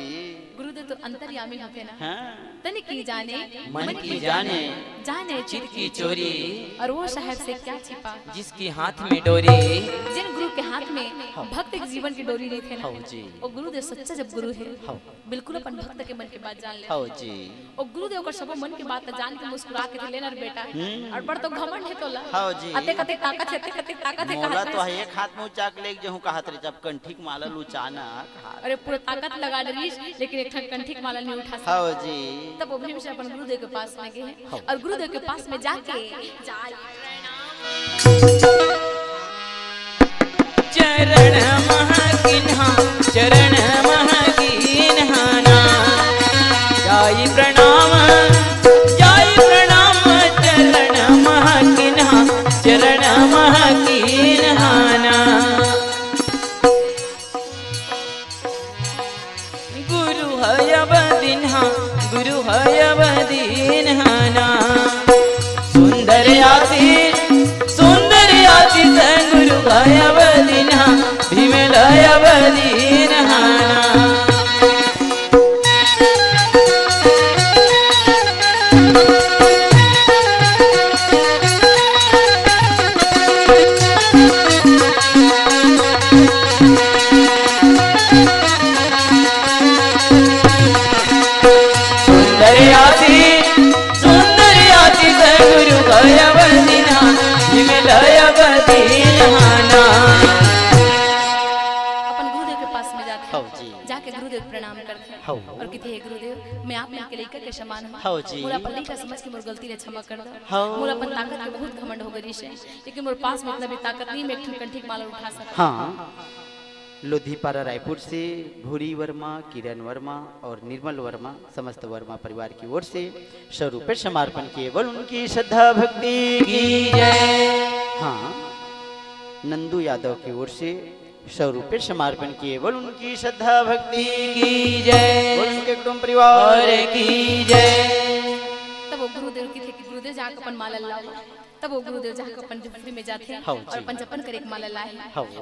गुरुदेव तो अंतर्यामी होते ना हाँ। तन की जाने मन की जाने जाने चित की चोरी, और वो साहब से क्या छिपा जिसकी हाथ में डोरी। जिन गुरु के हाथ में भक्त के जीवन की डोरी नहीं थे ना हाँ जी। और गुरुदेव सच्चा जब गुरु है हाँ। बिल्कुल अपन भक्त के मन की बात जान ले हाँ जी। और गुरुदेव का सब मन की बात जान के मुस्कुरा के लेना रे बेटा अड़बड़ तो घमंड है तोला हाँ जी। अते कते ताकत है अते कते ताकत है मोला कहा तो है एक हाथ मुँह चाक ले जहूँ कहा रे जब कंठी की माला लुचाना कहा। अरे पूरा ताकत लगा डरीश लेकिन एक ठन कंठी माला नहीं उठा सका हाँ जी। तब वो भीम से अपन गुरुदेव के पास में गए और गुरुदेव के पास में जाके चरण महकिन्हा चरण महकिन्हाना जाई प्रणाम चरण महकिन्हा चरण महकिन्हाना। गुरु है बदीन्हाना सुंदर आशीष गुरु है बदीन्हा भीमल है बदीन्हाना। सुंदर आशीष गुरु है बदीन्हा भीमल है बदीन्हाना। अपन गुरुदेव के पास में जाते हाँ जी। जाके गुरुदेव प्रणाम करते हैं हाँ। और कहते हैं गुरुदेव मैं आप के लइका के समान हूं हाँ जी। मोरा अपन लइका समझ के मोर गलती रे क्षमा कर दो हाँ। मोरा अपन ताकत के बहुत घमंड हो गई है लेकिन मोर पास में इतना भी ताकत नहीं मैं एक कंठी की माला उठा सकता हाँ। लोधीपारा रायपुर से भूरी वर्मा, किरण वर्मा और निर्मल वर्मा समस्त वर्मा परिवार की ओर से 100 रुपये समर्पण किए। बोल उनकी श्रद्धा भक्ति की जय। हाँ, नंदू यादव की ओर से 100 रुपये समर्पण किए। बोल उनकी श्रद्धा भक्ति की जय। बोल उनके कुटुंब परिवार की जय। तब वो गुरुदेव की थे कि गुरुदेव जाकर अपन माला लाओ। तब वो गुरुदेव जाकर अपन झोपड़ी में जाते हैं और पंचपन कर एक माला लाए।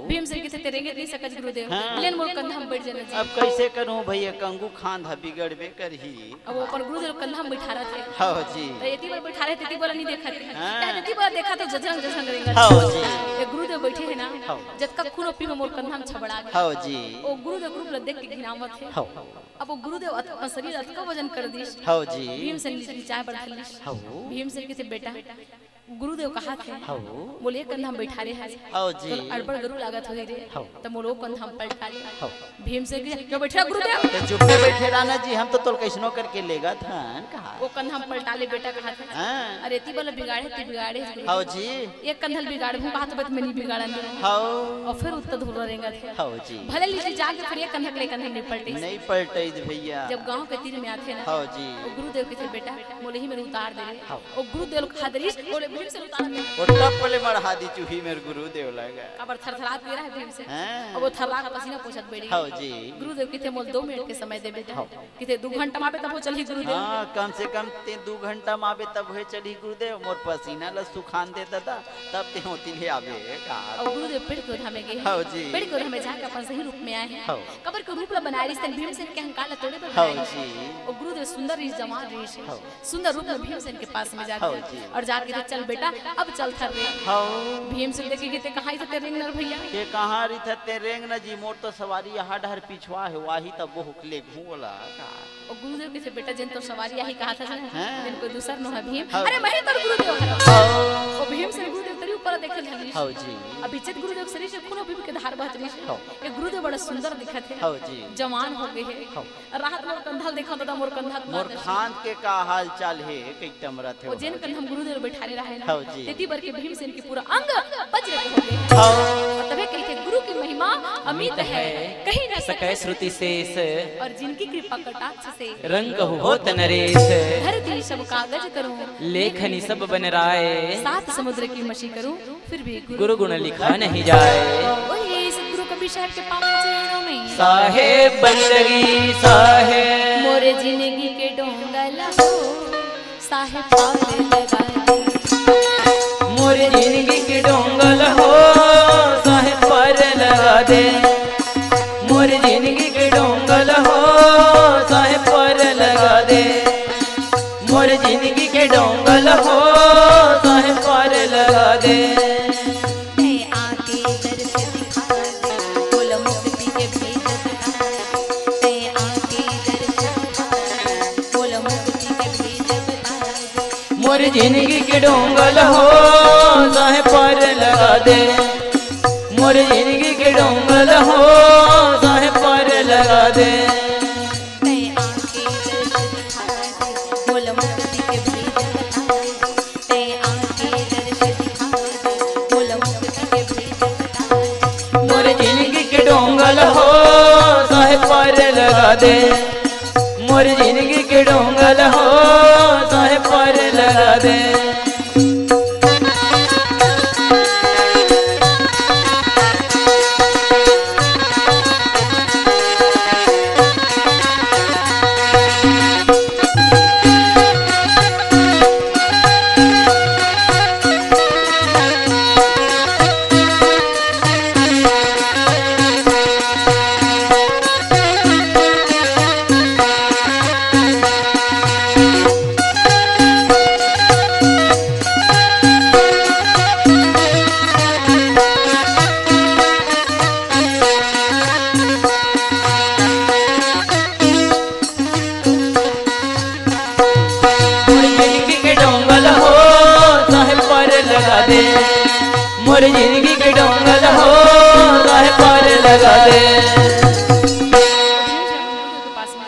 भीम से कहते तेरेंगे नहीं सकत गुरुदेव, लेन मोर कंधा में बैठ जाना। अब कैसे करूं भैया, कंगू खान धा बिगड़बे करही। अब वो अपन गुरुदेव कंधा में बैठा रहे थे। हाँ जी। तो एती बार बैठा रहे थे, बोला नहीं देखा थे। एती बार देखा तो जजरंग जजरंग करेंगे। हाँ जी। ये गुरुदेव बैठे हैं ना, जब तक खून पी में मोर कंधा में छबड़ा गया। हाँ जी। वो गुरुदेव ग्रुप ला देख के घिनावत है। हाँ। अब वो गुरुदेव अपना शरीर अतका वजन कर दिस। हाँ जी। भीम से चाय बढ़ा लिस। हाँ। भीम से कहते बेटा गुरुदेव कहा थे, बोले कंधा में बैठा रहे हैं। हाँ जी। तो अड़बड़ गरु लागत हो रे। हाँ। तो मोरो कंधा में पलटा ले। भीम से क्यों बैठा गुरुदेव? तो चुप में बैठे रहना जी, हम तो तोल कैसनो करके लेगा था। कहा वो कंधा में पलटा ले बेटा कहा था। हाँ। अरे ती बोले बिगाड़े ती बिगाड़े। हाँ जी। एक कंधल बिगाड़ हूं, बात बात में नहीं बिगाड़ा नहीं। हाँ। और फिर उत्तर धुर रहेगा थे। हाँ जी। भले लीजिए जाके फिर एक कंधा के कंधा नहीं पलटे। नहीं पलटे भैया। जब गांव के तीर में आते ना, हाँ जी। वो गुरुदेव के थे बेटा मोले ही मेरे उतार दे। वो गुरुदेव खा दरिस बोले भीम से उतार दे। और तब पहले मरहा दी चूही मेरे गुरुदेव लगा। कबर थरथरा पी रहा है भीम से। हाँ। और वो थरला का पसीना पोछत बैठी। हाँ जी। गुरुदेव कहते मोल 2 मिनट के समय दे बेटा। कहते 2 घंटा मापे तब वो चली गुरुदेव। हाँ, कम से कम 2 घंटा माबे तब हुए चली गुरुदेव। मोर पसीना ल सुखान दे दादा, तब ते होती ले आवे का। और गुरुदेव पेड़ के उठा में गए। हाँ जी। पेड़ के उठा में जाकर अपन सही रूप में आए हैं। हाँ। कबर के रूप ला बनाए रिश्ते भीम से के अहंकार तोड़े पर हाँ बनाए। जी। और गुरुदेव सुंदर रिश जवान रिश। हाँ। सुंदर रूप में भीम से के पास में जाते हाँ हैं। जी। और जाके चल बेटा अब चल थर रे। हाँ। भीम से देखे कहते कहां से तेरे नर भैया के कहाँ रही था ते रेंग न जी, मोर तो सवारी यहाँ डहर पिछवा है, वाही तब वो हुकले घूला का। और गुरुदेव कहते बेटा जिन तो सवारी यही कहा था हाँ। जिन कोई दूसर न है भीम। हाँ। अरे मैं तो गुरुदेव हरा। हाँ। और भीम से गुरुदेव तेरी ऊपर देखे धली। हाँ जी। अब इज्जत गुरुदेव शरीर से खून पी के धार बहत रही है। हाँ। ये गुरुदेव बड़ा सुंदर दिखत है। हाँ जी। जवान हो गए है। हाँ। राहत मोर कंधा देखा तो मोर कंधा मोर खान के का हाल चाल है, कई टमरा थे। वो जिन कंधा हम गुरुदेव बैठारे रहे ना, हाँ जी। तेती बर के भीम से इनके पूरा अंग वज्र हो गए। हाँ। और तबे कहते गुरु की महिमा अमित है, कहीं न सकै श्रुति शेष और जिनकी कृपा कटाक्ष से रंग होत नरेश। धरती सब कागज करूं, लेखनी सब बन राय। 7 समुद्र की मशी करूं, फिर भी गुरु गुण लिखा नहीं जाए। वही सतगुरु कबीर साहब के पावन चरणों में साहेब बंदगी साहेब मोरे जिंदगी के डोंगल हो साहेब पार लगा दे। मोरे जिंदगी के डोंगल हो साहेब पार लगा दे। मोरे जिंदगी के डोंगल हो साहेब पार लगा दे। मोरे जिंदगी के डोंगल हो साहेब पार लगा दे। मैं आके दर्श दिखा दे, बोल मुक्ति के भेद बता दे। मैं आके दर्श दिखा दे, बोल मुक्ति के भेद बता दे। मोर जिंदगी के डोंगल हो साहेब पार लगा दे। मोर जिंदगी के डोंगल हो साहेब पार लगा दे। मैं आके दर्श दिखा दे, बोल मुक्ति के भेद बता दे। मैं आके दर्श दिखा दे, बोल मुक्ति के भेद बता दे। मोर जिंदगी के डोंगल हो साहेब पार लगा दे। मोर जिंदगी के डोंगल हो साहेब पार लगा दे। मोर जिंदगी के डोंगल हो साहेब पार लगा दे। पास में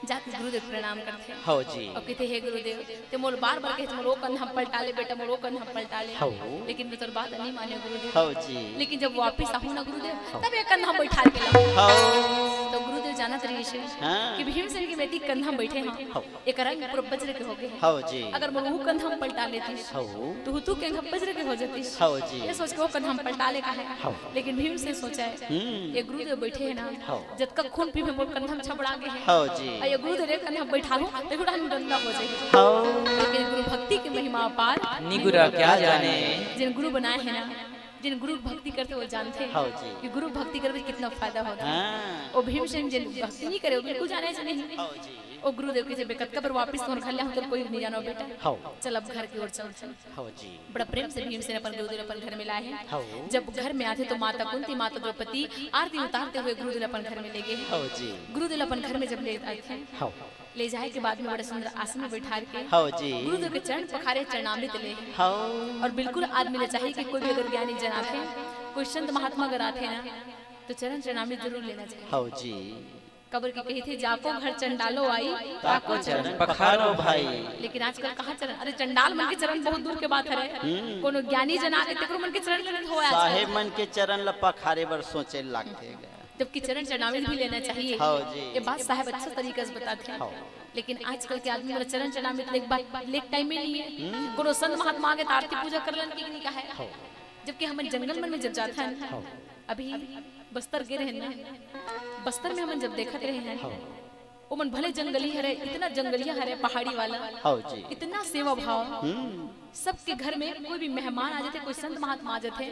जाके गुरुदेव प्रणाम करते हैं। हाँ जी। और कहते हे गुरुदेव ते मोल बार कहते मोल ओ कंधा पलटा ले बेटा मोरो कंधा पलटा ले, हाँ। लेकिन मैं तोर बात नहीं माने गुरुदेव। हाँ जी। लेकिन जब वापस आहू ना गुरुदेव तब एक कंधा बैठा के लाऊं। हाँ। तो गुरुदेव जानत रही से हाँ। कि भीमसेन की बेटी कंधा बैठे हैं, एक रंग पूरा वज्र के हो गए। हाँ जी। अगर मोरू कंधा पलटा लेती हाँ। तो तू के वज्र के हो जाती। हाँ जी। ये सोच के वो कंधा पलटा ले का है, हाँ। लेकिन भीमसेन सोचा है ये गुरुदेव बैठे हैं ना, हाँ। जब तक खून पीवे मोर कंधा में छबड़ा के है। हाँ जी। ये गुरुदेव रे कंधा बैठा लूं देखो डाल डंडा हो जाए। हाँ। लेकिन गुरु भक्ति की महिमा अपार, निगुरा क्या जाने। जिन गुरु बनाए हैं ना, जिन गुरु भक्ति करते वो जानते हाँ हैं जी। कि गुरु भक्ति करके कितना फायदा होता है। हाँ। वो भीमसेन जिन भक्ति नहीं करे वो बिल्कुल जाने से नहीं। हाँ जी। ओ गुरुदेव के बेकत कबर वापस तोर घर ले हम तो कोई नहीं जानो बेटा। हाँ। चल अब घर की ओर चल चल। हाँ जी। बड़ा प्रेम से भीमसेन अपन गुरुदेव अपन घर में लाए हैं। हाँ। जब घर में आते तो माता कुंती माता द्रौपदी आरती उतारते हुए गुरुदेव अपन घर में ले गए। हाँ जी। गुरुदेव अपन घर में जब ले आए थे, हाँ। ले जाए के बाद में बड़े सुंदर आसन में बैठा के हाँ जी। गुरुदेव के चरण पखारे चरणामृत ले। हाँ। और बिल्कुल आदमी ने चाहिए कि कोई भी अगर ज्ञानी जन आते, कोई संत महात्मा अगर आते ना तो चरण चरणामृत जरूर लेना चाहिए। हाँ जी। कब्र की कही थी जाको घर चंडालो आई ताको चरण पखारो भाई। लेकिन आजकल कहाँ चरण, अरे चंडाल मन के चरण बहुत दूर के बात है। कोनो ज्ञानी जन आते तेकरो मन के चरण लेने हो साहेब मन के चरण ल पखारे बर सोचे लागते जबकि चरण चरणामृत भी लेना चाहिए। हाँ जी। ये बात साहब अच्छा तरीके से बताते हैं। लेकिन आजकल के आदमी वाला चरण चरणामृत लेक टाइम में नहीं है। कोनो संत महात्मा आगे आरती पूजा करलन की नहीं का है। जबकि हम जंगल मन में जब जाता है, अभी बस्तर गए रहे ना, बस्तर में हम जब देखते रहे हैं वो मन भले जंगली हरे, इतना जंगलिया हरे पहाड़ी वाला, हाँ जी। इतना सेवा भाव। सबके घर में कोई भी मेहमान आ जाते, कोई संत महात्मा आ जाते,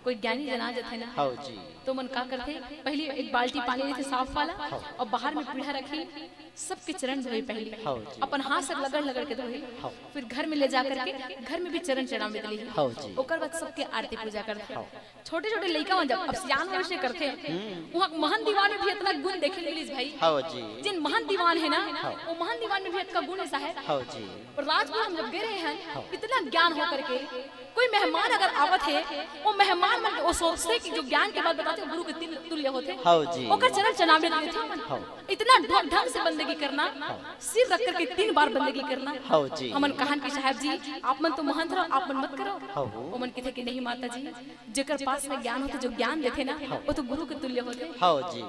कोई ज्ञानी जन आ जाते ना, हाँ जी। तो मन का करते पहले एक बाल्टी पानी लेते साफ वाला और बाहर में पीढ़ा रखी, सबके चरण धोए पहले, अपन हाथ से लगड़ लगड़ के धोए, फिर घर में ले जा करके घर में भी चरण चढ़ावे ली। ओकर बाद सबके आरती पूजा करते। छोटे छोटे लड़का जब अब सियान वैसे करते, वहाँ महान दीवान में भी इतना गुण देखे मिली भाई। हाँ जी। जिन महान दीवान है ना, वो महान दीवान में भी इतना गुण ऐसा है। हाँ जी। और राजपुर हम जब गए हैं, इतना ज्ञान हो करके कोई मेहमान अगर आवत है, वो मेहमान मन वो सोचते कि जो ज्ञान के बाद बताते गुरु के तुल्य होते। हाँ जी। ओकर चरण चनावे लेते थे। इतना ढंग से बंदगी करना, सिर रख करके 3 बार बंदगी करना। हाँ जी। हमन कहान की साहब जी आप मन तो महंत रहो, आप मन मत करो। हाँ। वो मन कहते कि नहीं माता जी, जेकर पास में ज्ञान होते, जो ज्ञान देते ना, वो तो गुरु के तुल्य होते। हाँ जी।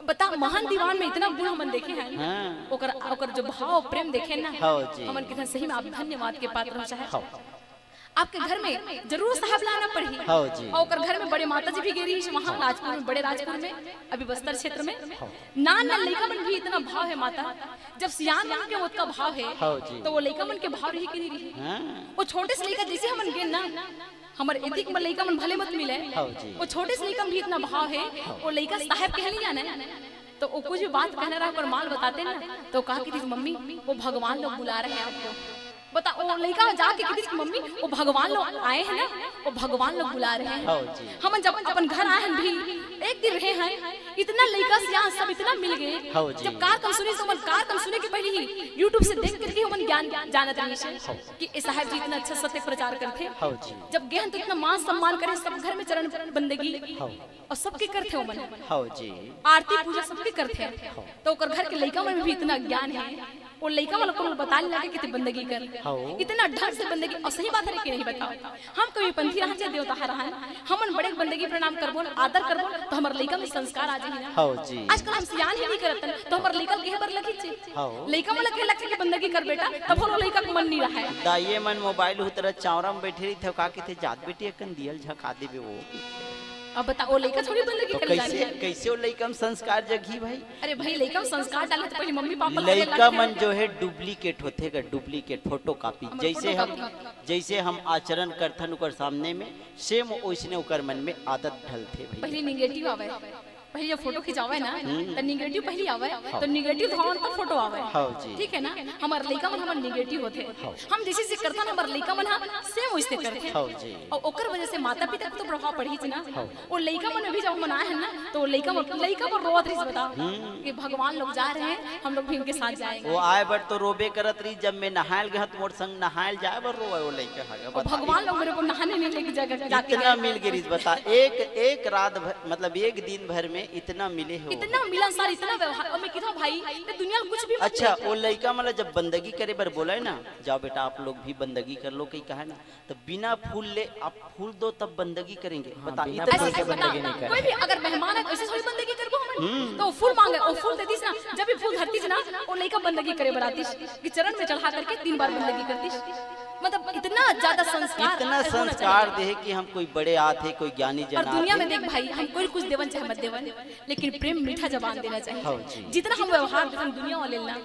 बता महान दीवान में इतना गुण हमन देखे हैं। हाँ। ओकर जो भाव प्रेम देखे ना, हाँ जी। हमन कितना सही में आप धन्यवाद के पात्र हो चाहे। आपके घर में जरूर साहब लाना पड़ी। हाँ जी। और ओकर घर में बड़े माता जी भी गेरी वहाँ राजपुर में, बड़े राजपुर में, अभी बस्तर क्षेत्र में नान लड़का मन भी इतना भाव है माता। जब सियान मन के उसका भाव है, हाँ जी। तो वो लड़का मन के भाव रही कि नहीं रही। हाँ। वो छोटे से लड़का जैसे हमन गेन ना, हमर एतिक में लड़का मन भले मत मिले, हाँ जी। वो छोटे से लड़का में भी इतना भाव है। वो लड़का साहब कह नहीं जाना, तो वो कुछ भी बात कहने रहा पर माल बताते ना, तो कहा कि मम्मी वो भगवान लोग बुला रहे हैं आपको। बता वो लड़का जाके कि मम्मी वो भगवान लोग आए हैं ना, वो भगवान लोग बुला रहे हैं। हम जब अपन घर आए हैं भी एक दिन रहे हैं, इतना लड़का से यहाँ सब इतना मिल गए। जब कार कम सुने, तो मन कार कम सुने के पहले ही यूट्यूब से देख करके हमन ज्ञान जानत रही है कि साहब जी इतना अच्छा सत्य प्रचार करते। जब गए तो इतना मान सम्मान करे, सब घर में चरण बंदगी और सबके करते हो मन। आरती पूजा सबके करते, तो घर के लड़का में भी इतना ज्ञान है। वो लड़का वाला को बताने लगे कि बंदगी कर, इतना ढंग से बंदगी। और सही बात है कि नहीं बताओ, हम कभी पंथी रहा चाहे देवता रहा, हमन बड़े बंदगी प्रणाम करबो, आदर करबो, तो हमार लड़का में संस्कार आ जाही ना। आजकल हम सियान ही नहीं करत, तो हमार लड़का के बर लगी छे। लड़का वाला के लगे कि बंदगी कर बेटा, तब वो लड़का को मन नहीं रहा है। दाइये मन मोबाइल उतर चावरा में बैठे रही थे, का के थे जात बेटी अकन दियल झका देबे वो। अब बता वो लड़का थोड़ी बंदगी तो कर जानी है। कैसे वो लड़का में संस्कार जगी भाई। अरे भाई लड़का में संस्कार डाले तो पहले मम्मी पापा लड़का मन जो है डुप्लीकेट होते का, डुप्लीकेट फोटो कॉपी। जैसे हम आचरण करथन उकर सामने में, सेम ओइसने उकर मन में आदत ढलते भाई। पहले निगेटिव आवे, पहले जब फोटो खिंचावे ना तो निगेटिव पहले आवे, तो निगेटिव धवन तो फोटो आवे। ठीक है ना, हमार लड़का मन हमर निगेटिव होते। हम जैसे से करथन हमार लड़का मन सेम वैसे करते। और ओकर वजह से माता पिता को तो प्रभाव पड़ी थी ना। वो लड़का मन भी जब मनाए है ना, तो लड़का पर रोत रही, बताओ कि भगवान लोग जा रहे हैं, हम लोग भी उनके साथ जाएंगे। वो आए बर तो रोबे करत रही, जब मैं नहायल गया तो मोर संग नहायल जाए बर रोए वो लड़का। भगवान लोग मेरे को नहाने नहीं लेके जाके इतना मिल गई बता। एक रात भर मतलब एक दिन भर में इतना मिले हो, इतना मिलनसार, इतना व्यवहार, और मैं कितना भाई ते दुनिया में कुछ भी मत अच्छा ले। वो लड़का मतलब जब बंदगी करे बर बोला है ना, जाओ बेटा आप लोग भी बंदगी कर लो, कहीं कहा है ना, तो बिना फूल ले आप फूल दो तब बंदगी करेंगे। बता बिना इतना फूल ऐसे के बता, बंदगी नहीं कर। कोई भी अगर मेहमान है ऐसे थोड़ी बंदगी करबो हम, तो वो फूल मांगे, वो फूल देतीस ना, जब भी फूल धरतीस ना, वो लड़का बंदगी करे बरातीस कि चरण में चढ़ा करके 3 बार बंदगी करतीस। मतलब इतना ज्यादा संस्कार, इतना होना संस्कार चाहिए। दे कि हम कोई बड़े आते कोई ज्ञानी और जना दुनिया आते। में देख भाई, हम कोई कुछ देवन चाहे मत देवन, लेकिन प्रेम मीठा जबान देना हाँ चाहिए। जी। जितना हम व्यवहार देते दुनिया वाले ना,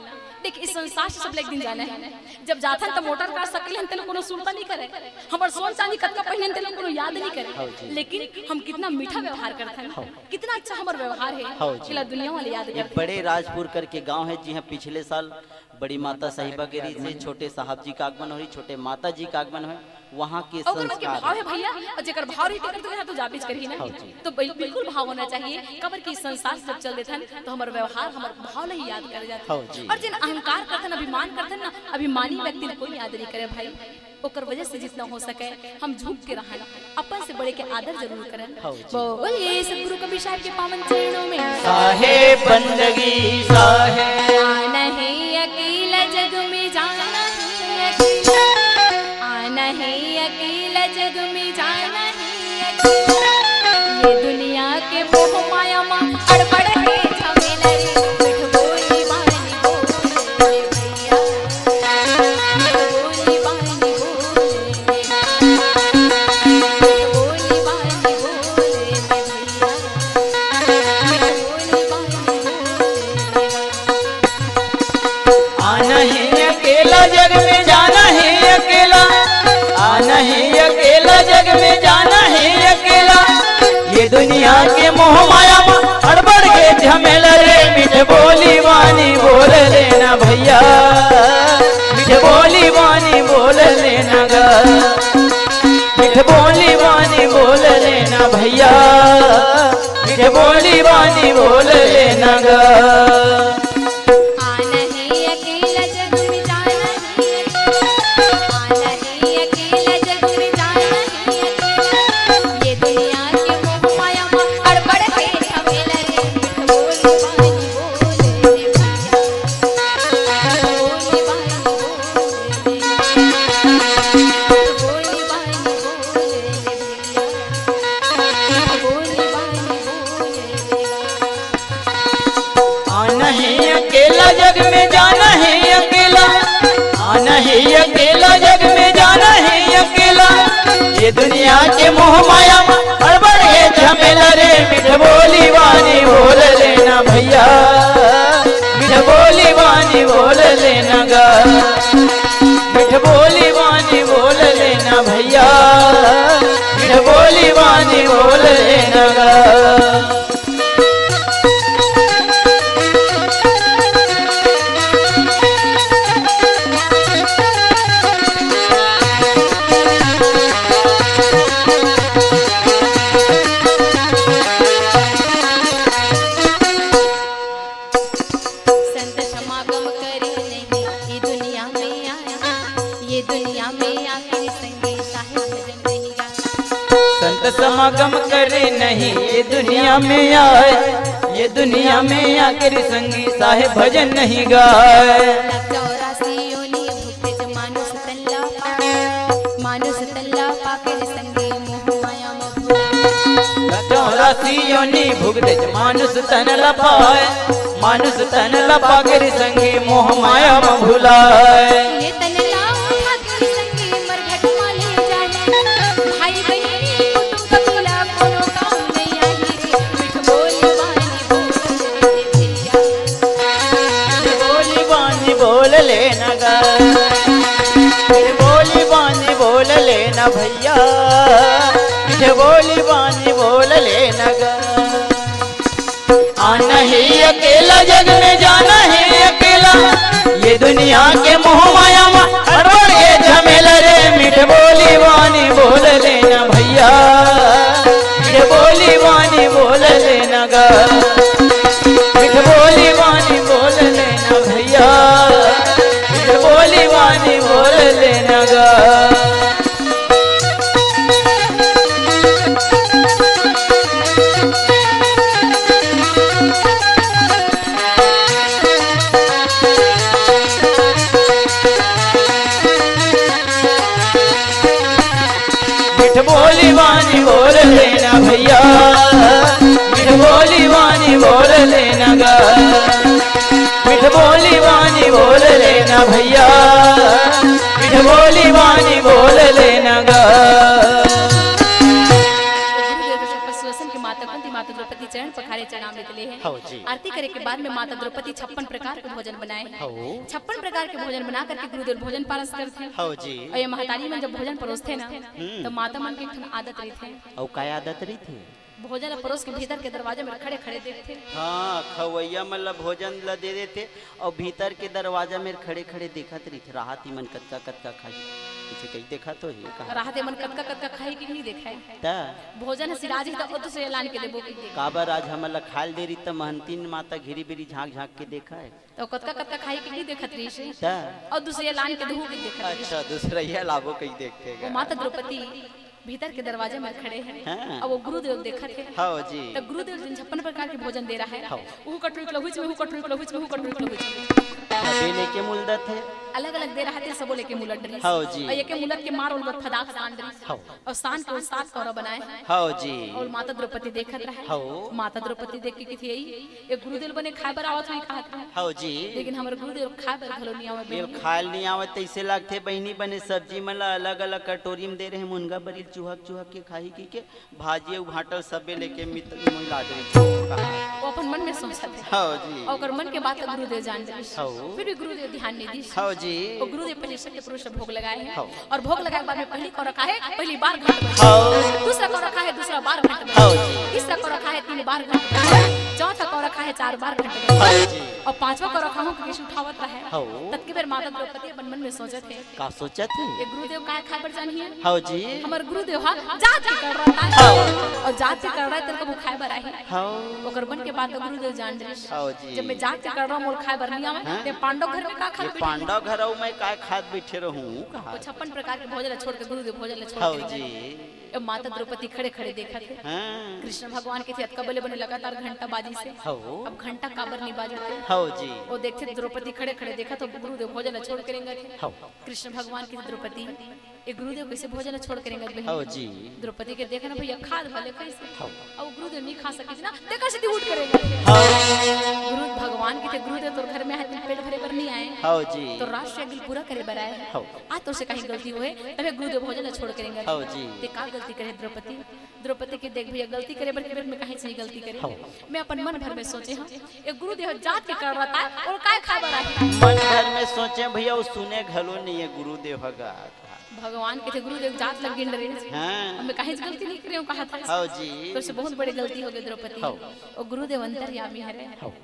देख इस संसार से सब एक दिन जाना है। जब जाथन तो मोटर कार सकल हम तेलो कोनो सुनता नहीं करे, हमर सोन चांदी कतका पहिने तेलो कोनो याद नहीं करे, लेकिन हम कितना मीठा व्यवहार करते हैं, कितना अच्छा हमारा व्यवहार है, किला दुनिया वाले याद ये करते हैं। बड़े राजपुर करके गांव है जी हाँ, पिछले साल बड़ी माता साहिबा गिरी से छोटे साहब जी का आगमन हुई, छोटे माता जी का आगमन हुई, वहाँ के और अगर के भाव संस्कार है भैया, और जेकर भाव रही तेकर तो यहाँ तो जाबिज करही ना, तो बिल्कुल भाव होना चाहिए। कबर की संसार से जब चल देथन तो हमार व्यवहार, हमार भाव नहीं याद करे जाते। और जिन अहंकार करथन, अभिमान करथन ना, अभिमानी व्यक्ति ने कोई याद नहीं करे भाई। ओकर वजह से जितना हो सके हम झुक के रहन, अपन से बड़े के आदर जरूर करें। बोलिए सतगुरु कबीर साहब के पावन चरणों में साहेब बंदगी साहेब, आना है अकेला जग में, जाना है अकेला, आना है अकेला जग में, जाना है अकेला। ये दुनिया के मोह माया माँ अड़बड़ है झमेला रे, मिठ बोली वाली बोले भैया, मिठ बोली वाली बोले, मिठ बोली वाली बोले भैया, मिठ बोली वाली बोले। आना है अकेला जग में, जाना है अकेला, आना है अकेला जग में, जाना है अकेला। ये दुनिया के मोह माया में हड़बड़ के झमेला रे, मीठ बोली वानी बोल लेना भैया, मीठ बोली वानी बोल लेना गा, मीठ बोली वानी बोल लेना भैया, मीठ बोली वानी बोल लेना गा। आना है अकेला जग में, जाना है अकेला, आना है अकेला जग में, जाना है अकेला। ये दुनिया के मोह माया में अड़बड़ है झमेला रे, मिठ बोली वाली बोले रे भैया, मिठ बोली वाली बोले, मिठ बोली वाली बोले रे भैया, मिठ बोली वाली बोले रे। आना है अकेला जग में, जाना है अकेला, आना है अकेला जग में, जाना है अकेला। ये दुनिया के मोह माया में हड़बड़ है झमेला रे, मीठ बोली वानी बोल लेना भैया, मीठ बोली वानी बोल लेना गा, मीठ बोली वानी बोल लेना भैया, मीठ बोली वानी बोल लेना गा। संत समागम करे नहीं ये दुनिया में आया, ये दुनिया में आके संगे साहिब भजन नहीं गाया। संत समागम करे नहीं ये दुनिया में आए, ये दुनिया में आकर संगी साहेब भजन नहीं गाए। लाख 84 योनि भुक्त ज मानुष तल्ला पाके, मानुष तल्ला पाके संगे मोह माया में भूला। 84 योनि भुगत मानुष तन लपाए, मानुष तन लपा कर संगी मोह माया में भुलाए। ये तनला उठा के संगे मरघट माले जाने, भाई बहनी कुटुंब कबीला कोनो काम नहीं आई रे, मिठ बोली वाली बोले रे भैया, बोली बानी बोल लेना गा, बोली बानी बोल लेना भैया, बोली बानी बोल लेना गा। आना है अकेला जग में, जाना है अकेला। ये दुनिया के मोह माया में हड़बड़ के झमेला रे, मीठ बोली वानी बोल लेना भैया, मीठ बोली वानी बोल लेना गा, मीठ बोली वानी बोल लेना भैया, मीठ बोली वानी बोल लेना गा। मिठ बोली वाणी बोल लेना भैया, मिठ बोली वाणी बोल लेना गा, मिठ बोली वाणी बोल लेना भैया, मिठ बोली वाणी बोल लेना गा। माता द्रौपदी चरण पखारे चढ़ाने के लिए है। आरती करे के बाद में माता द्रौपदी 56 प्रकार के भोजन बनाए हैं। 56 प्रकार के भोजन बना करके गुरुदेव भोजन पारस करते हैं। और ये महतारी में जब भोजन परोसते ना तो माता मन की आदत रही थे। और क्या आदत रही थी? भोजन परोस के भीतर के दरवाजे में खड़े खड़े देखते। हाँ, खवैया मतलब भोजन ला दे देते और भीतर के दरवाजा में खड़े खड़े देखत रही थे। राहत मन कत्का कत्का खाई पीछे कहीं देखा तो ही कहा राहत मन कत्का कत्का खाई कि नहीं देखा है ता भोजन सिराज ही तो से ऐलान के देबो की काबर आज हमला खाल दे रही त महंतीन माता घिरी बिरी झांक झांक के देखा है तो कत्का कत्का खाई कि नहीं देखत रही से ता और दूसरे ऐलान के देबो की देखा। अच्छा, दूसरा ये लाभो कहीं देखते वो माता द्रौपदी भीतर के दरवाजे में खड़े हैं और वो गुरुदेव देखा थे। हाँ जी। तो गुरुदेव जिन 56 प्रकार के भोजन दे रहा है वो कटोरी लहुच में, वो कटोरी लहुच में, वो कटोरी लहुच में बेले के मुलदत है अलग अलग दे रहा थे। सब बोले के मुलट रही। हाँ जी। और ये के मुलट के मार और फदाक सान रही और सान के सात कौरा बनाए। हाँ जी। और माता द्रौपदी देखत रहे। माता द्रौपदी देख के किथी यही ये गुरुदेव बने खाए बर आवत हुई कहत रहे। हाँ जी। लेकिन हमर गुरुदेव खाए बर घलो नहीं आवत। बेल खाल नहीं आवत ऐसे लगते बहनी बने सब्जी मला अलग अलग कटोरी में दे रहे मुनगा बरी चूहक चूहक के खाई की के भाजी भाटल सबे लेके मिला दे। वो अपन मन में सोचत है। हाँ जी। और मन के बात गुरुदेव जान रही। फिर भी गुरुदेव ध्यान नहीं दी। हाँ जी। वो गुरुदेव पहले सत्य पुरुष भोग लगाए हैं और भोग लगाए के बाद में पहली को रखा है पहली बार घंट, दूसरा को रखा है दूसरा बार घंट, तीसरा को रखा है 3 बार घंट, चौथा को रखा है 4 बार घंट और 5वां को रखा हूं कि उठावत रहे। तब के बेर माता द्रौपदी अपन मन में सोचत है का सोचत है ये गुरुदेव काय खाए बर जानी है। हाँ जी। हमर गुरुदेव हां जात के कर रहा है और जात के कर रहा है तेरे को खाए बर आई। हाँ। ओकर बन के बाद गुरुदेव जान रही। हाँ जी। जब मैं जात के कर रहा हूं मोर खाए बर नहीं आवे ते पांडव घर में का खा पांडव घर में काय खाद बैठे रहूं कहा 56 प्रकार के भोजन छोड़ के गुरुदेव भोजन छोड़ हाँ के जी। माता द्रौपदी खड़े खड़े देखा थे। हाँ। कृष्ण भगवान के थे अतका बले बने लगातार घंटा बाजी से। अब घंटा काबर नहीं बाजते। हाँ जी। वो देखते द्रौपदी खड़े खड़े देखा तो गुरुदेव भोजन छोड़ करेंगे थे। कृष्ण भगवान की द्रौपदी ये गुरुदेव कैसे भोजन छोड़ करेंगे। हाँ जी। द्रौपदी के देखना भैया खाद भले कैसे और गुरुदेव नहीं खा सके ना देखा सीधी उठ करेंगे। गुरु भगवान के थे गुरुदेव तो घर में है पेट भरे पर नहीं आए। हाँ जी। तो राष्ट्र अगिल पूरा करे बनाए आज तो से कहीं गलती हुए तबे गुरुदेव भोजन छोड़ करेंगे। हाँ जी। ते का गलती करे द्रौपदी द्रौपदी के देख भैया गलती करे बर के में कहीं से गलती करे। मैं अपन मन भर में सोचे हां ये गुरुदेव जात के कर रहा था और काय खबर है मन भर में सोचे भैया वो सुने घलो नहीं है गुरुदेव हगा भगवान के थे गुरुदेव जात लग गिन रहे। हां। मैं कहीं गलती नहीं करे कहा था। हाँ जी। तो से बहुत बड़ी गलती हो गई द्रौपदी और गुरुदेव अंतर्यामी है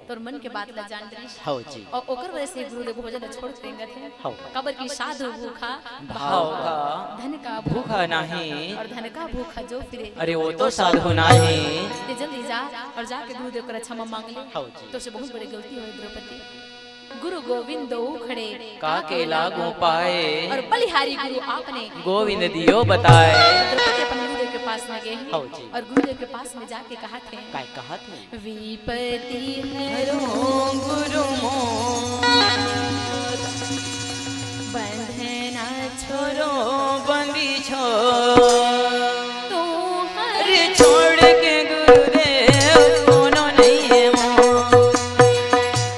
तोर मन के बात ला जान रही। हाँ जी। और ओकर वजह से गुरुदेव भोजन छोड़ देंगे थे। कबर की साधु भूखा भाव का धन का भूखा नहीं और धन का भूखा जो फिरे। अरे वो तो साधु नहीं ते जल्दी जा और जाके गुरुदेव कर क्षमा मांग ले। हाँ जी। तो से बहुत बड़ी गलती हुई द्रौपदी। गुरु गोविंद दो खड़े काके लागू पाए और बलिहारी गुरु आपने गोविंद दियो बताए। द्रौपदी अपन गुरुदेव के पास में गए हाँ जी। और गुरुदेव के पास में जाके कहा थे काय कहा थे विपति हरो गुरु बंधना छोरो बंदी छो तो अरे छोड़ के गुरुदेव कोनो नहीं है मोह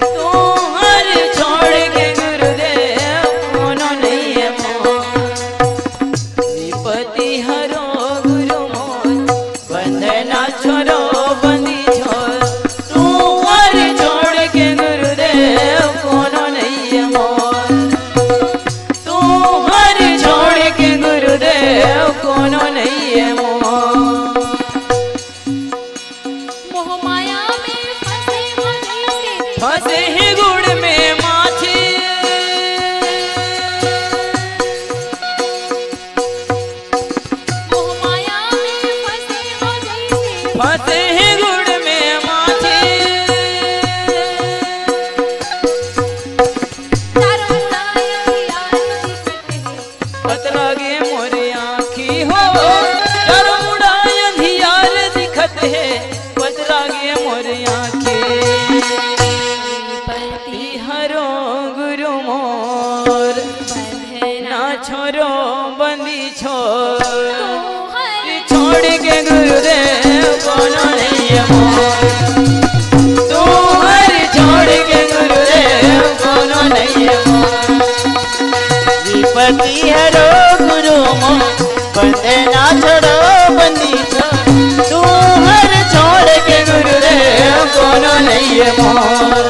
तू हर छोड़ के गुरुदेव कोनो नहीं है मोह विपति हरो गुरु मोर बंधना छोरो बंदी छोर तू हर छोड़ के गुरुदेव कोनो नहीं है मोर तू हर छोड़ के गुरुदेव कोनो नहीं है मोह मोह माया में फंसे हो जैसे फंसे ही गुड़ में माछी मोह माया में फंसे हो जैसे फंसे ही गुड़ में माछी चारों उड़ाए यार पतला गे मोरे आँखी हो चारों उड़ाए अंधियार दिखत है पतला गे मोरे आँखी पति हरो गुरु मोर बंधना ना छोरो बंदी छोर तो हर मोर तू हर छोड़ के गुरुदेव कोनो नहीं है मोर विपत्ति हरो गुरु मोर बंधे ना छोड़ो बंदी तू हर छोड़ के गुरुदेव कोनो नहीं है मोर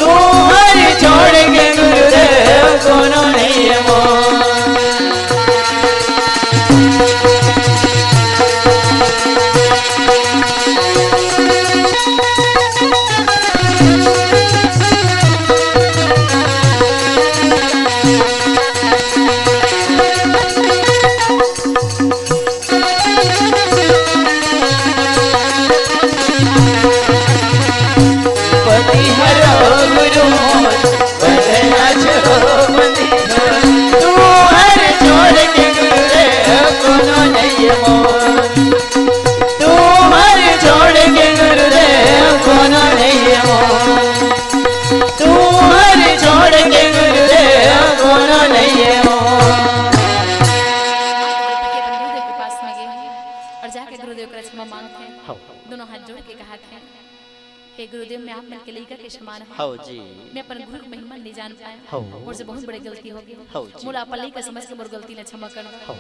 तू हर छोड़ के गुरुदेव कोनो नहीं है मोर दोनों हाथ जोड़ के कहा थे हे गुरुदेव मैं आप मन के लइका के समान हूं हाउ जी मैं अपन गुरु की महिमा नहीं जान पाया हाउ मुझसे बहुत बड़ी गलती हो गई हाउ जी मोला अपन लइका समझ के मोर गलती ने क्षमा कर दो